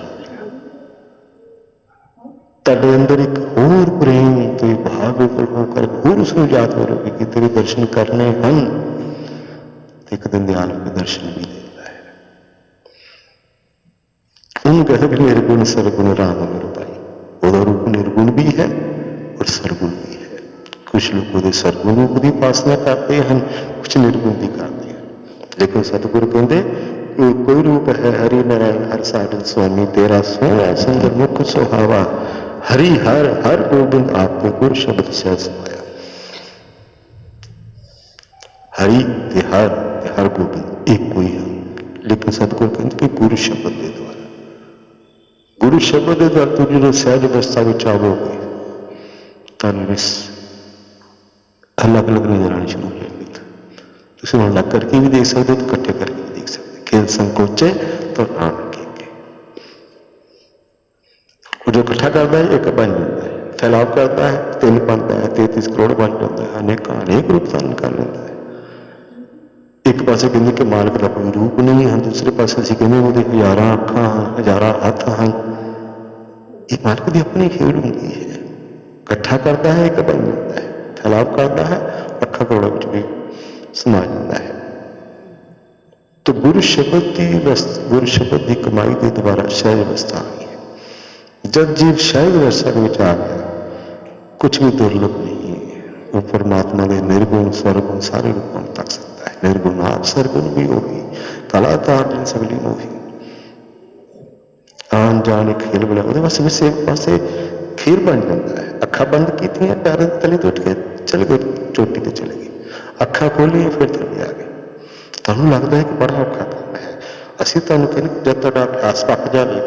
तुहाडे अंदर एक होर प्रेम ते भाव विकल होकर होर उसनूं याद करोगे कि तेरे दर्शन करने हैं। एक दिन दयाल के दर्शन भी देता है। उन्होंने कहते कि निर्गुण सरगुण राम मेरे भाई, वह रूप निर्गुण भी है और सरगुण भी है। कुछ लोग वो सरगुण रूप की उपासना करते हैं, कुछ निर्गुण की करते हैं। लेकिन सतगुरु कहते कोई रूप है हरि नारायण हर साधन स्वामी, तेरा सोहना सुंदर मुख सुहावा, हरि हर हर गोबिंद आपके गुर शब्द सहज समाया। हरि ते हर गोबिंद एक कोई है। लेकिन सतगुरु कहते कि गुरु शब्द के द्वारा, गुरु शब्द के द्वारा तुम जो सहज अवस्था में आवोगे तो अलग अलग नजर आने शुरू हो जाएंगे। तुम अलग करके भी देख सकते हो, तो इकट्ठे करके भी देख सकते हो। खेल संकोचे तो नाम रखेंगे। जो इकट्ठा करता है एक बन जाता है, फैलाव करता है 3 बनता है, 33 करोड़ बन जाता है, अनेक रूप धारण कर लेता है। एक पासे कहते कि मालक का कोई रूप नहीं है, दूसरे पास असीं कहते वो हज़ारां अखां हैं, हज़ारां हत्थ हैं। ये मालक की अपनी खेड़ होंगी है। इकट्ठा करता है एक बन जाता है, फैलाव करता है अखां करोड़ों भी समा जाता है। तो गुरु शब्द की कमाई के द्वारा सहज अवस्था आ गई है। जब जीव सहज अवस्था में आ गया, कुछ भी दुर्लभ नहीं है। वो परमात्मा के निर्गुण सरगुण सारे रूपों तक सकता है। निर्गुण आप, सरगुण भी होगी, कला तार सगली मोही, आन जान खेल बना वो पासे खेल बन जाता है। अखा बंद की पैर तले तो उठ के चले गए, चोटी तो चले गए, अखा खोली फिर थले आ गए। तुहानूं लगता है कि बड़ा औखा काम है। असीं तुहानूं कहने जब तुहाडा अभ्यास पक जाएगा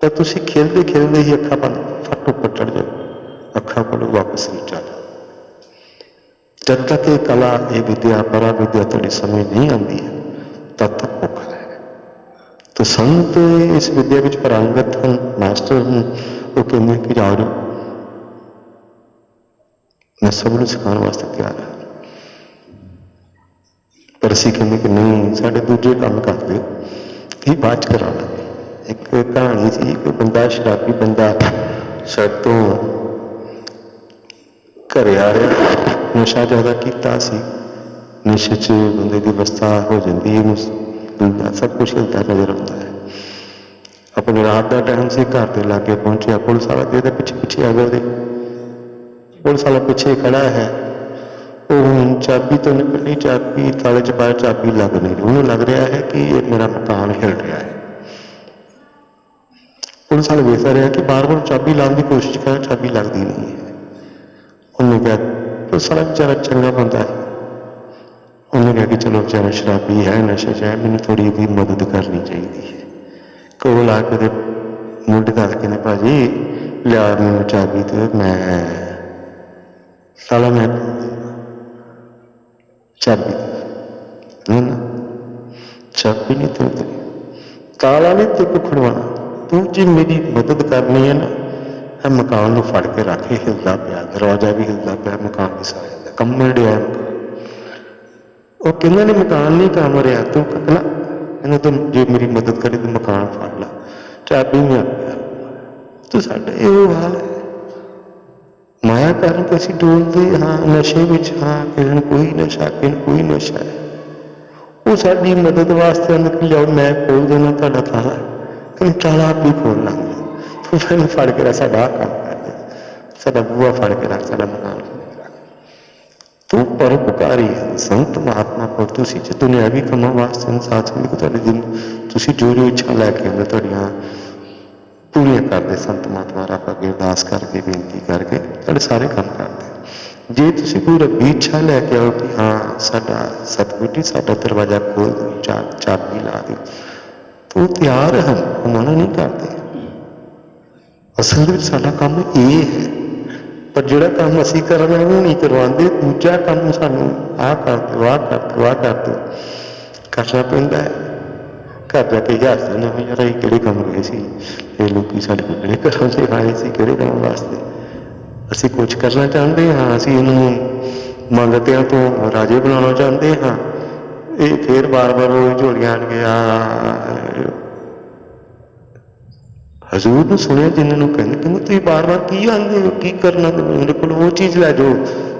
तो तुसीं खेलते खेलते ही अखा बंद फट उपर चढ़ जाओ, अखा खोलो वापस नीचे आ जाओ। जब तक ये कला, ये विद्या, परा विद्या तुहाडी समझ नहीं आती है, तब तक औखा है। तो संत इस विद्या में पारंगत हैं, मास्टर हैं, वो कहते कि जाओ मैं सबनूं सिखाने वास्ते तैयार हाँ। पर असीं कहते कि नहीं, साडे दूजे काम कर दो, ये बाद च करा लांगे। एक कहानी सी, कोई बंदा शराबी बंदा सड़क तो घरे आ रहा, नशा ज़्यादा किया सी, नशे च बंदे की अवस्था हो जाती है, सब कुछ हिलता नजर आता है। अपने रात का टाइम से घर के लागे पहुंचे, पुलिस वाला कहते पिछे पिछे आ गए। पुलिस वाला पिछे खड़ा है, वो चाबी तो निकलनी, चाबी ताले च पाया, चाबी लग नहीं रही। उन्हें लग रहा है कि ये मेरा मकान हिल रहा है। पुलिस वाला देखता रहा कि बार बार चाबी लाने की कोशिश कर, चाबी लगती नहीं है। उन्हें कहा, पुलिस वाला बेचारा चंगा बंदा है, उन्हें कहा कि चलो बेचारा शराबी है, नशे च है, मैंने थोड़ी भी मदद करनी चाहिए है। कोल आके मुंडे दस कहने भाजी लिया मैनू चाबी, तो मैं साला मैं चाबी ना, चाबी नहीं तो ताला नहीं तेरे को खुलवाना, तू जी मेरी मदद करनी है ना, मकान में फड़ के रख, हिलता पाया, दरवाजा भी हिलता पाया, मकान भी सारा हिलता, कम मिल रहा है। वो कहना नहीं मकान नहीं काम रहा, तू कहना इन्हें तो जो मेरी मदद करे तो मकान फड़ ला, चाबी नहीं आ गया। तो साडा ये हाल है। माया कारण तो असीं डोलते हाँ नशे विच, हाँ किसी कोई नशा, किसी कोई नशा है, वो साडी मदद वास्ते आंदे कि लियाओ मैं खोल देना तुहाडा ताला, कहीं ताला आप ही खोल लांगे, तो फिर फड़ के रख, साडा काम कर दे, साडा बूहा फड़ के रख, साडा मकान फड़ के रख। तो परोपकारी है संत महात्मा को। तुसीं जे दुनियावी कामां वास्ते साथ में तुहाडे दिन तुसीं जो जो इच्छा लैके आउंदे तुहाडीआं पूरियां करते संत महात्मा रब अगे अरदास करके बेनती करके तुहाडे सारे काम करते। जे तुसीं कोई रब्बी इच्छा लैके आओ कि हाँ साडा सतगुर जी साडा दरवाजा खोल दो, चाबी ला दो, तो वो तैयार हम मना नहीं करते। असल में साडा काम ये है, पर जिहड़ा काम असीं करना वो नहीं करवाते, दूजा काम सानूं आ कर दो, आ कर दो, आ कर दो करना पैंदा है। घर जाके यार देना यार ये किहड़े काम गए सी, ये लोग साडे कोल किहड़े घरों से आए सी, किहड़े काम वास्ते असीं कुछ करना चाहते हाँ, असीं इन्हूं मंगतिਆਂ तो राजे बनाना चाहते हाँ, ये फिर बार बार वो झोलियां आण के हजूर ने सुनिया जिन्होंने कहते कहते तुम बार बार की आते हो, की करना मेरे को वो चीज़ लै जाओ,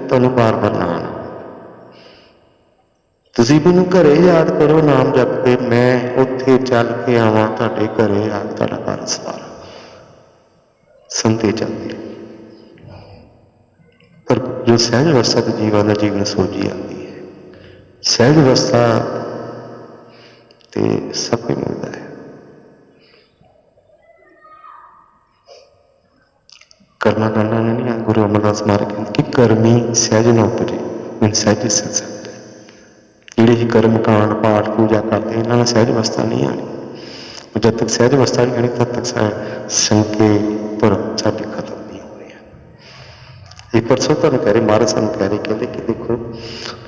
तुहानूं बार बार ना आना। तुसीं मैनूं घरे याद करो नाम जप के, मैं उत्थे चल के आवां तुहाडे घरे आ के तुहाडा घर सवारां। संते चलते पर जो सहज अवस्था तो जीवन का जीवन सोझी आती है, सहज अवस्था तो सब कुछ मिलता है। करना करना नहीं है। गुरु अमरदास महाराज कहते कि कर्मी सहज न उपजे, मीन सहज सिल सकते हैं। जिहड़े कर्म कांड पाठ पूजा करते हैं इन्होंने सहज अवस्था नहीं आनी। जब तक सहज अवस्था नहीं आनी तब तक शंके भरम साडे खत्म नहीं होने। एक परसों तुहानूं कह रहे महाराज सानूं कह रहे कहते कि देखो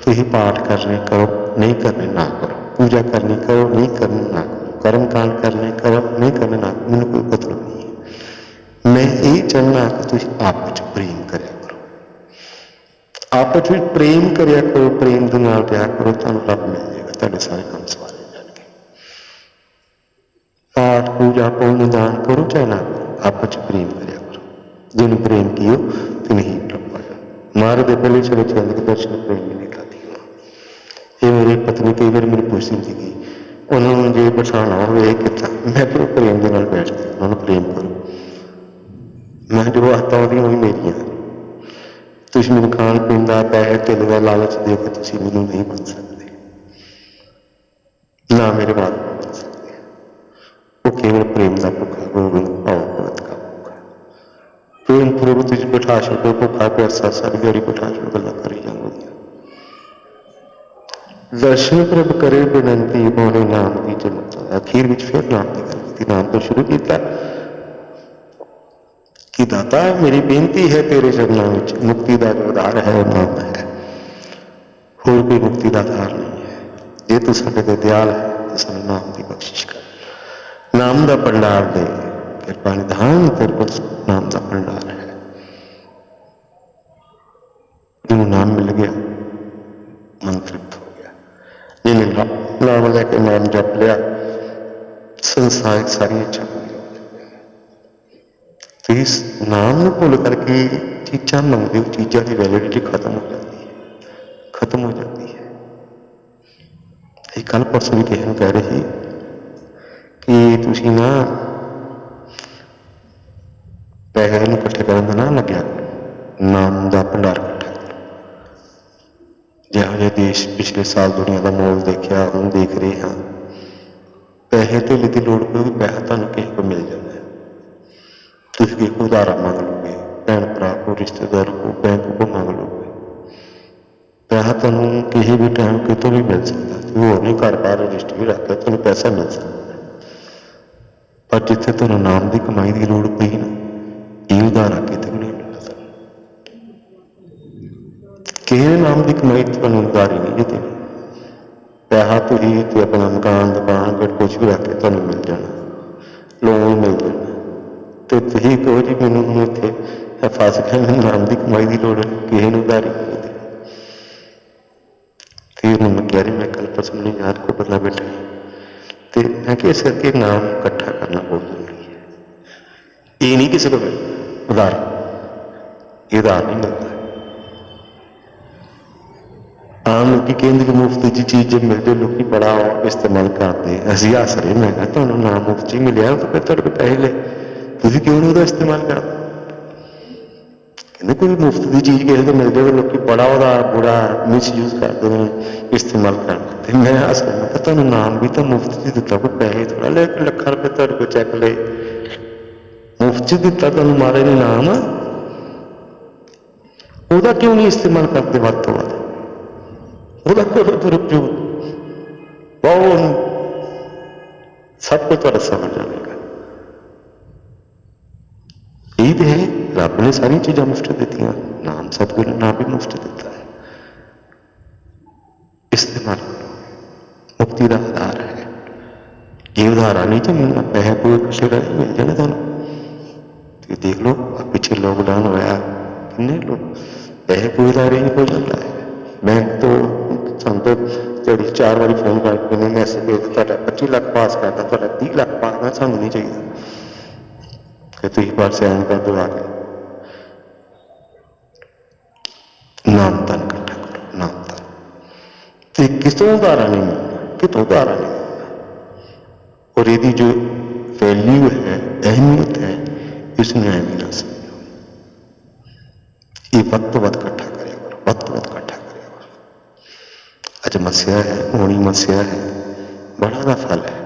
तुसीं पाठ करने करो, नहीं करने ना करो, पूजा करनी करो, नहीं करनी ना करो, कर्म कांड करने करो, नहीं करने ना करो, मैनूं कोई मतलब नहीं है। मैं ये चाहना कि तुम आपस प्रेम करिया करो, आपस में प्रेम करिया करो, प्रेम के नाल रहा करो, तुहानूं रब मिल जाएगा, तुहाडे सारे काम सवारे जाएंगे। पाठ पूजा पुण्य दान करो चाहे ना करो, आपस में प्रेम करिया करो, जिन्हें प्रेम कियो तो नहीं प्रभु आ जाओ। महाराज के पहले चले चंद के दर्शन प्रेम नहीं करती हूँ। ये मेरी पत्नी कई बार मेरी पूछती थी उन्होंने जो बिठाना हो कितना, मैं फिर प्रेम के नाल बैठती उन्होंने प्रेम करो, मैं जो आता वही मेरिया, तुम मैं खाण पीन का पैसे ढिल का लालच दे के तुम मैं नहीं बन सकते, ना मेरे बात बन सकते। वो केवल प्रेम का भुखा, गोविंद भाव भगत का भुखा, प्रेम पूर्व तुझ बिठा छो भुखा प्यासा सारी दिहाड़ी बिठा छो गल्लां करी जाओ। दर्शन प्रभ करे बेनती मोहने नाम की जमता, अखीर में फिर नाम की गल की, नाम तो शुरू किया कि दाता मेरी बेनती है तेरे चरणों में, मुक्ति का जो आधार है वो नाम है, होर कोई मुक्ति का आधार नहीं है। जे तू साडे ते दयाल है तो सानूं नाम की बख्शिश कर, नाम का भंडार दे, कृपा निधान तेरे को नाम का भंडार है। जिन्हों नाम मिल गया मन तृप्त हो गया, जिन्हें नाम लैके नाम जप लिया संसारिक सारी इच्छा तो इस नाम को भुल करके चीज़ां मंगते हो, चीज़ों की वैलिडिटी खत्म हो जाती है, खत्म हो जाती है। कल परसों भी किसी कह रहे कि तुसीं ना पैसे इकट्ठे करने का ना लग्या, नाम का भंडार इकट्ठा करो। जिहो जिहा देश पिछले साल दुनिया का मोल देखा हम देख रहे हाँ, पैसे ढिले की लोड़ कोई पैसा तुहानूं किसी को मिल जाए, तुसीं कोई उधारा मंग लोगे, भैन भरा को रिश्तेदार को बैंक को मंग लोगे, पैसा तुहानूं किसी भी टाइम कितों भी मिल सकता, वो नहीं घर बाहर रजिस्टर भी रख के तुहानूं पैसा मिल सकता। पर जिथे तुहानूं नाम की कमाई की लोड़ पई ना, ये उधारा कितों भी नहीं मिलता। किसी नाम की कमाई तुहानूं उधारी नहीं जी, पैसा तुसीं तो अपना मकान दुकान कुछ भी रख के तुहानूं मिल जाना, लोन मिल जाना। तो तुसीं कहो जी मैनूं हुण इत्थे फस गया, मैनूं नाम की कमाई की लोड़ है, किसी नूं उधारी नहीं दी। फिर मैं कह रही मैं कल परसों नहीं याद को बदला बैठा तो मैं कि इस करके नाम इकट्ठा करना बहुत जरूरी है। ये नहीं किसी को उधार, ये उधार नहीं मिलता। आम लोग कहते कि मुफ्त की चीज़ जब मिल जाए लोग बड़ा इस्तेमाल करते, असीं हस रहे, मैं कहा तुहानूं नाम मुफ्त च मिलिया तो फिर तुहाडे कोल पैसे ले, तुसीं क्यों नहीं उसका इस्तेमाल करते। कहते कोई मुफ्त की चीज़ किसी को मिल जाए लोग बड़ा वह बुरा मिसयूज करते हैं, इस्तेमाल करते। मैं हस रहा, मैं तुहानूं नाम भी तो मुफ्त च दिता, कोई पैसे थोड़ा ले के लखां रुपये तुहाडे कोल चैक ले, मुफ्त च दिता तुहानूं महाराज ने नाम। ਉਹਦਾ ਕਿਉਂ ਨਹੀਂ ਇਸਤੇਮਾਲ ਕਰਦੇ ਵੱਧ ਤੋਂ ਵੱਧ? ਉਹਦਾ ਕਰੋ ਦੁਰਉਪਯੋਗ, ਬਹੁਤ ਸਭ ਕੁਝ ਤੁਹਾਡਾ ਸਮਝ ਜਾਵੇਗਾ। ਇਹ ਤੇ ਹੈ, ਰੱਬ ਨੇ ਸਾਰੀਆਂ ਚੀਜ਼ਾਂ ਮੁਫਤ ਦਿੱਤੀਆਂ, ਨਾਮ ਸਤਿਗੁਰੂ ਨੇ ਨਾਮ ਵੀ ਮੁਫਤ ਦਿੱਤਾ ਹੈ। ਇਸਤੇਮਾਲ ਮੁਕਤੀ ਦਾ ਆਧਾਰ ਹੈ। ਇਹ ਉਦਾਹਰਨ ਨਹੀਂ ਕਿ ਮੈਨੂੰ ਪੈਸੇ ਪੂਰੇ ਕਿਸੇ ਦਾ ਮਿਲ ਜਾਣੇ ਤੁਹਾਨੂੰ। ਤੇ ਦੇਖ ਲਓ ਪਿੱਛੇ ਲੋਕਡਾਊਨ ਹੋਇਆ, ਕਿੰਨੇ ਲੋਕ ਪੈਸੇ ਪੂਰੇ ਦਾ ਅਰੇਂਜ ਹੋ ਜਾਂਦਾ ਹੈ। ਬੈਂਕ ਤੋਂ ਸਾਨੂੰ ਤਾਂ ਜਿਹੜੀ 4 ਵਾਰੀ ਫੋਨ ਕਰਕੇ ਨੇ ਮੈਸੇਜ ਭੇਜ ਤੁਹਾਡਾ 25 ਲੱਖ ਪਾਸ ਕਰਦਾ, ਤੁਹਾਡਾ 30 ਲੱਖ ਪਾਸ ਕਰਨਾ, ਸਾਨੂੰ ਨਹੀਂ ਚਾਹੀਦਾ ਕਿ ਤੁਸੀਂ ਬਾਹਰ ਸੈਨ ਕਰ ਦਿਓ ਆ ਕੇ। ਨਾਮ ਧਨ ਇਕੱਠਾ ਕਰੋ, ਨਾਮ ਧਨ। ਤੇ ਕਿਤੋਂ ਉਧਾਰਾ ਨਹੀਂ ਮਿਲਣਾ, ਕਿਤੋਂ ਉਧਾਰਾ ਨਹੀਂ ਮਿਲਣਾ। ਔਰ ਇਹਦੀ ਜੋ ਵੈਲਿਊ ਹੈ, ਅਹਿਮੀਅਤ ਹੈ, ਇਸਨੂੰ ਐਵੇਂ ਨਾ ਸਮਝੋ। ਇਹ ਵੱਧ ਤੋਂ ਵੱਧ ਇਕੱਠਾ ਕਰਿਆ ਕਰੋ, ਵੱਧ ਤੋਂ ਵੱਧ ਇਕੱਠਾ ਕਰਿਆ ਕਰੋ। ਅੱਜ ਮੱਸਿਆ ਹੈ, ਹੋਣੀ ਮੱਸਿਆ ਹੈ, ਬੜਾ ਦਾ ਫਲ ਹੈ।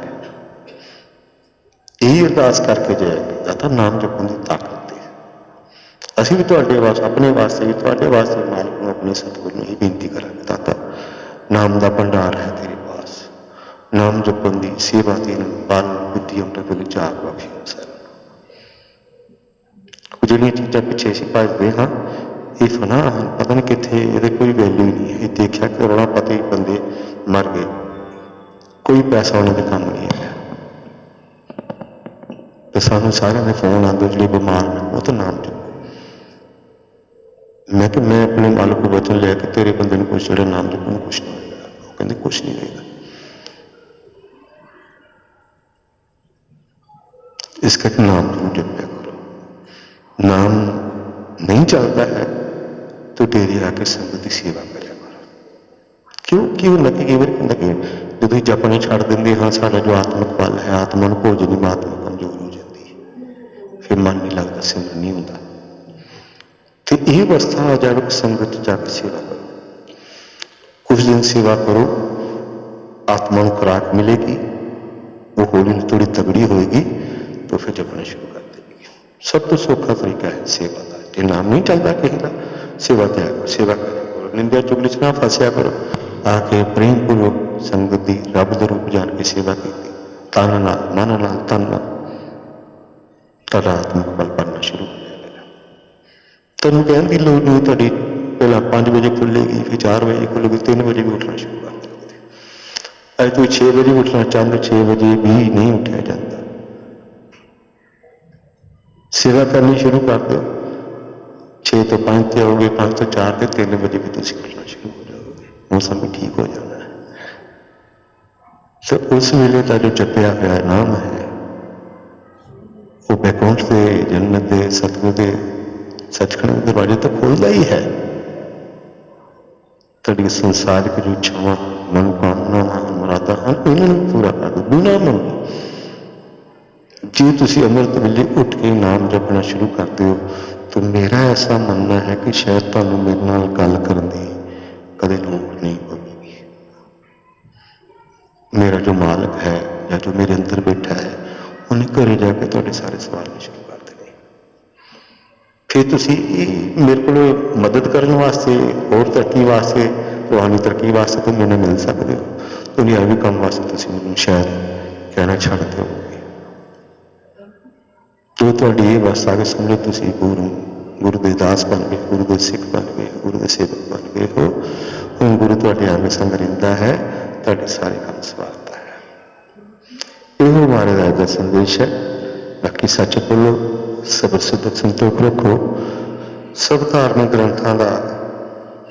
ਇਹ ਅਰਦਾਸ ਕਰਕੇ ਜਾਏਗੀ ਦਾਤਾ ਨਾਮ ਜਪਣ ਦੀ ਤਾਕਤ ਦੇ। ਅਸੀਂ ਵੀ ਤੁਹਾਡੇ ਵਾਸਤੇ, ਆਪਣੇ ਵਾਸਤੇ ਵੀ, ਤੁਹਾਡੇ ਵਾਸਤੇ ਮਾਲਕ ਨੂੰ, ਆਪਣੇ ਸਤਿਗੁਰੂ ਨੂੰ ਇਹ ਬੇਨਤੀ ਕਰਾਂਗੇ, ਦਾਤਾ ਨਾਮ ਦਾ ਭੰਡਾਰ ਹੈ ਤੇਰੇ ਪਾਸ, ਨਾਮ ਜਪਣ ਦੀ ਸੇਵਾ ਦੇਣ ਬਲ ਬੁੱਧੀ ਅੰਮ੍ਰਿਤ ਵਿਚਾਰ ਬਖਸ਼ਿਓ ਸਰ। ਜਿਹੜੀਆਂ ਚੀਜ਼ਾਂ ਪਿੱਛੇ ਅਸੀਂ ਭੱਜਦੇ ਹਾਂ ਇਹ ਫਨਾ ਹਨ, ਪਤਾ ਨਹੀਂ ਕਿੱਥੇ, ਇਹਦੇ ਕੋਈ ਵੈਲਿਊ ਨਹੀਂ ਹੈ। ਇਹ ਦੇਖਿਆ ਕਰੋੜਾਂ ਪਤੀ ਬੰਦੇ ਮਰ ਗਏ, ਕੋਈ ਪੈਸਾ ਉਹਨਾਂ ਦੇ ਕੰਮ ਨਹੀਂ ਆਇਆ। ਤੇ ਸਾਨੂੰ ਸਾਰਿਆਂ ਦੇ ਫੋਨ ਆਉਂਦੇ ਜਿਹੜੇ ਬਿਮਾਰ ਨੇ, ਉਹ ਤਾਂ ਨਾਮ ਜਪੋ। ਮੈਂ ਕਿ ਮੈਂ ਆਪਣੇ ਮਾਲਕ ਨੂੰ ਵਚਨ ਲਿਆ ਕਿ ਤੇਰੇ ਬੰਦੇ ਨੂੰ ਕੁਛ, ਜਿਹੜਾ ਨਾਮ ਜਪਣ ਨੂੰ ਕੁਛ ਨਹੀਂ ਹੋਏਗਾ। ਉਹ ਕਹਿੰਦੇ ਕੁਛ ਨਹੀਂ ਹੋਏਗਾ। ਇਸ ਕਰਕੇ ਨਾਮ ਨੂੰ ਜਪਿਆ ਕਰੋ। ਨਾਮ ਨਹੀਂ ਚੱਲਦਾ ਹੈ तो डेरे आके संगत की सेवा करिया करो। क्यों लगे कई बार लगे जो जपने छड़ देंगे, हाँ साਡਾ जो आत्मक बल है, आत्मा ਨੂੰ भोजन ਦੀ आत्मा कमजोर हो जाती है, फिर मन नहीं लगता, सिमरन नहीं होता। तो यह अवस्था आ जाए संगत जाकर सेवा करो, कुछ दिन सेवा करो, आत्मा को खुराक मिलेगी, वो हौली थोड़ी तगड़ी होएगी, तो फिर जपना शुरू कर देगी। सब तो सौखा तरीका है सेवा का। जो नाम नहीं चलता किसी का, सेवा किया करो, सेवा करा करो, निंदा चुगली च ना फसिया करो। आके प्रेम पूर्वक संगत की रब का रूप जान के सेवा की, तन नाल मन नाल तन नाल, तुहाडा आत्मक बल बनना शुरू हो जाएगा। तुहानूं कहण दी लोड़ नहीं, तुहाडी पहला 5 बजे खुलेगी, फिर 4 बजे खुलेगी, 3 बजे भी उठना शुरू कर दोगे। अज तुसीं 6 बजे उठना चाहते, 6 बजे भी नहीं उठा जाता। सेवा करनी शुरू कर दो, 6 तो 5 ते आओगे, 5 तो 4 ते 3 बजे भी तुम करना शुरू हो जाओगे, मौसम भी ठीक हो जाना है। तो उस वेले का जो जपिया हुआ नाम है वो बैकुंठ के जन्नत के सतगुर के सचखंड के दरवाजे तो खोलता ही है। तेरी संसारिक जो इच्छावां मनोकामना मुरादा हैं इन्होंने पूरा कर दो बिना मंगे। जे तुम अमृत वेले उठ के नाम जपना शुरू करते हो तो मेरा ऐसा मानना है कि शायद तुहानूं मेरे नाल गल करन दी कदे लोड़ नहीं पवेगी। मेरा जो मालिक है या जो मेरे अंदर बैठा है उन्हें घरे जाके तुहाडे सारे सवाल शुरू कर देने। फिर तुसीं मेरे को मदद करने वास्ते, होर तरक्की वास्ते, रूहानी तरक्की वास्ते तो मेरे मिल सकते हो, दुनियावी काम वास्ते तुसीं मैनूं शायद कहना छड्ड दिओगे। जो तुहाडी ये अवस्था के समझो तुसीं गुरु के दास बन गए, गुरु के सिख बन गए, गुरु के सेवक बन गए हो। हुण गुरु तुहाडे आगे संग रहिंदा है, तुहाडे सारे काम सवारता है। यो महाराज का संदेश है। बाकी सच बोलो, सबर सिद्ध संतोख रखो, सब धार्मिक ग्रंथों का,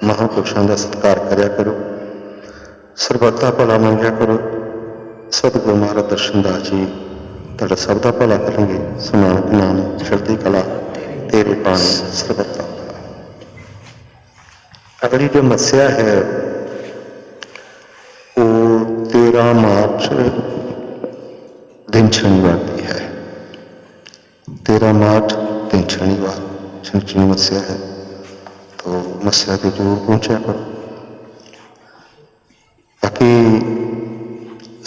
महापुरुषों का सत्कार करया करो, सरबत का भला मंगया करो। सतगुरु महाराज दर्शनदास जी तुहाडा सब दा भला करेंगे। सुनानक नाम चढ़ती कला तेरे पानी सरबत दा भला। अगली जो मस्या है वो 13 मार्च दिन शनिवार की है। 13 मार्च दिन शनिवार शनिचरी मस्या है, तो मस्या के जरूर पहुंचा करो। बाकी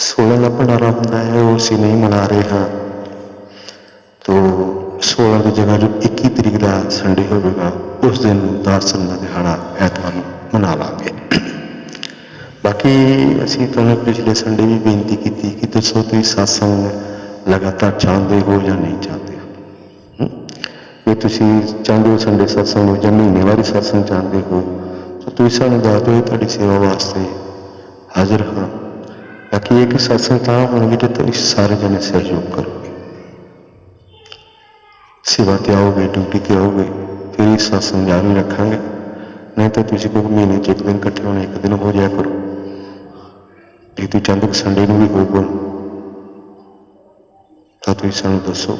16 का भंडारा होता है, वो असीं नहीं मना रहे हाँ, तो 16 ਦੀ ਜਗ੍ਹਾ ਜੋ 21 ਤਰੀਕ ਦਾ ਸੰਡੇ ਹੋਵੇਗਾ ਉਸ ਦਿਨ ਨੂੰ ਦਰਸ਼ਨ ਦਾ ਦਿਹਾੜਾ ਐਤਵਾਰ ਨੂੰ ਮਨਾ ਲਾਂਗੇ। ਬਾਕੀ ਅਸੀਂ ਤੁਹਾਨੂੰ ਪਿਛਲੇ ਸੰਡੇ ਵੀ ਬੇਨਤੀ ਕੀਤੀ ਕਿ ਦੱਸੋ ਤੁਸੀਂ ਸਤਸੰਗ ਲਗਾਤਾਰ ਚਾਹੁੰਦੇ ਹੋ ਜਾਂ ਨਹੀਂ ਚਾਹੁੰਦੇ ਹੋ। ਜੇ ਤੁਸੀਂ ਚਾਹੁੰਦੇ ਹੋ ਸੰਡੇ ਸਤਸੰਗ ਜਾਂ ਮਹੀਨੇਵਾਰੀ ਸਤਸੰਗ ਚਾਹੁੰਦੇ ਹੋ ਤਾਂ ਤੁਸੀਂ ਸਾਨੂੰ ਦੱਸ ਦਿਓ, ਤੁਹਾਡੀ ਸੇਵਾ ਵਾਸਤੇ ਹਾਜ਼ਰ ਹਾਂ। ਬਾਕੀ ਇਹ ਕਿ ਸਤਸੰਗ ਤਾਂ ਹੋਣਗੇ ਜੇ ਤੁਸੀਂ ਸਾਰੇ ਜਣੇ ਸਹਿਯੋਗ ਕਰੋਗੇ, ਸੇਵਾ ਤੇ ਆਓਗੇ, ਡਿਊਟੀ ਤੇ ਆਓਗੇ, ਫਿਰ ਹੀ ਸਤਸੰਗ ਜਾਰੀ ਰੱਖਾਂਗੇ। ਨਹੀਂ ਤਾਂ ਤੁਸੀਂ ਕੋਈ ਮਹੀਨੇ 'ਚ ਇੱਕ ਦਿਨ ਇਕੱਠੇ ਹੋਣੇ, ਇੱਕ ਦਿਨ ਹੋ ਜਾਇਆ ਕਰੋ। ਜੇ ਤੁਸੀਂ ਚਾਹੁੰਦੇ ਕਿ ਸੰਡੇ ਨੂੰ ਵੀ ਹੋਊਗਾ ਤਾਂ ਤੁਸੀਂ ਸਾਨੂੰ ਦੱਸੋ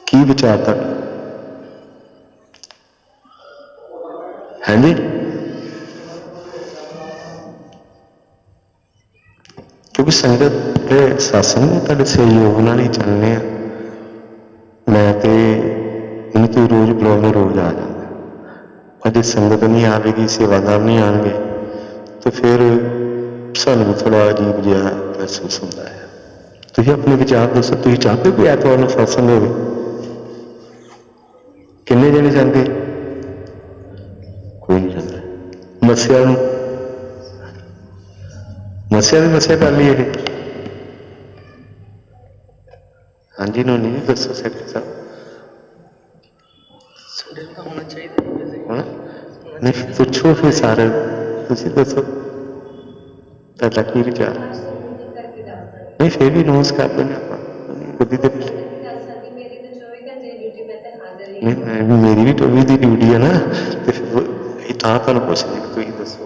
ਕੀ ਵਿਚਾਰ ਤੁਹਾਡਾ ਹੈ ਜੀ। ਕਿਉਂਕਿ ਸੰਗਤ ਦੇ ਸਤਸੰਗ ਤੁਹਾਡੇ ਸਹਿਯੋਗ ਨਾਲ ਹੀ ਚੱਲਣੇ ਆ। ਮੈਂ ਤੇ ਇਹਨੂੰ ਤੁਸੀਂ ਰੋਜ਼ ਬੁਲਾਉਂਦੇ ਰੋਜ਼ ਆ ਜਾਂਦਾ, ਪਰ ਜੇ ਸੰਗਤ ਨਹੀਂ ਆਵੇਗੀ, ਸੇਵਾਦਾਰ ਨਹੀਂ ਆਉਣਗੇ ਤਾਂ ਫਿਰ ਸਾਨੂੰ ਵੀ ਥੋੜ੍ਹਾ ਅਜੀਬ ਜਿਹਾ ਮਹਿਸੂਸ ਹੁੰਦਾ ਹੈ। ਤੁਸੀਂ ਆਪਣੇ ਵਿਚਾਰ ਦੱਸੋ, ਤੁਸੀਂ ਚਾਹਦੇ ਹੋ ਕਿ ਐਤਵਾਰ ਨੂੰ ਸਤਸੰਗ ਹੋਵੇ? ਕਿੰਨੇ ਜਣੇ ਜਾਂਦੇ? ਕੋਈ ਨਹੀਂ ਜਾਂਦਾ। ਮੱਸਿਆ ਨੂੰ ਮੱਸਿਆ ਕਰ ਲਈ ਇਹ। ਹਾਂਜੀ ਨੋਨੀ ਜੀ ਦੱਸੋ ਸੈਕਟਰੀ ਸਾਹਿਬ। ਸੰਡੇ ਨੂੰ ਤਾਂ ਹੋਣਾ ਚਾਹੀਦਾ ਹੀ ਵੈਸੇ। ਹੋਣਾ ਨਹੀਂ ਪੁੱਛੋ ਫਿਰ ਸਾਰੇ, ਤੁਸੀਂ ਦੱਸੋ ਤੁਹਾਡਾ ਕੀ ਵਿਚਾਰ। ਨਹੀਂ ਫਿਰ ਵੀ ਨੋਸ ਕਰ ਲੈਂਦੇ ਆਪਾਂ ਗੱਡੀ ਤੇ। ਨਹੀਂ ਮੇਰੀ ਵੀ 24 ਦੀ ਡਿਊਟੀ ਹੈ ਨਾ, ਤੇ ਇਹ ਤਾਂ ਤੁਹਾਨੂੰ ਪੁੱਛਦੇ ਕਿ ਤੁਸੀਂ ਦੱਸੋ।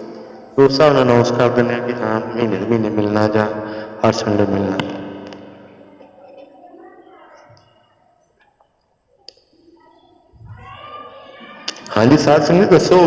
ਉਸ ਹਿਸਾਬ ਨਾਲ ਅਨਾਊਂਸ ਕਰ ਦਿੰਦੇ ਹਾਂ ਕਿ ਹਾਂ ਮਹੀਨੇ ਦੇ ਮਹੀਨੇ ਮਿਲਣਾ ਜਾਂ ਹਰ ਸੰਡੇ ਮਿਲਣਾ। ਹਾਂਜੀ ਸਾਧ ਸੰਗਤ ਦੱਸੋ।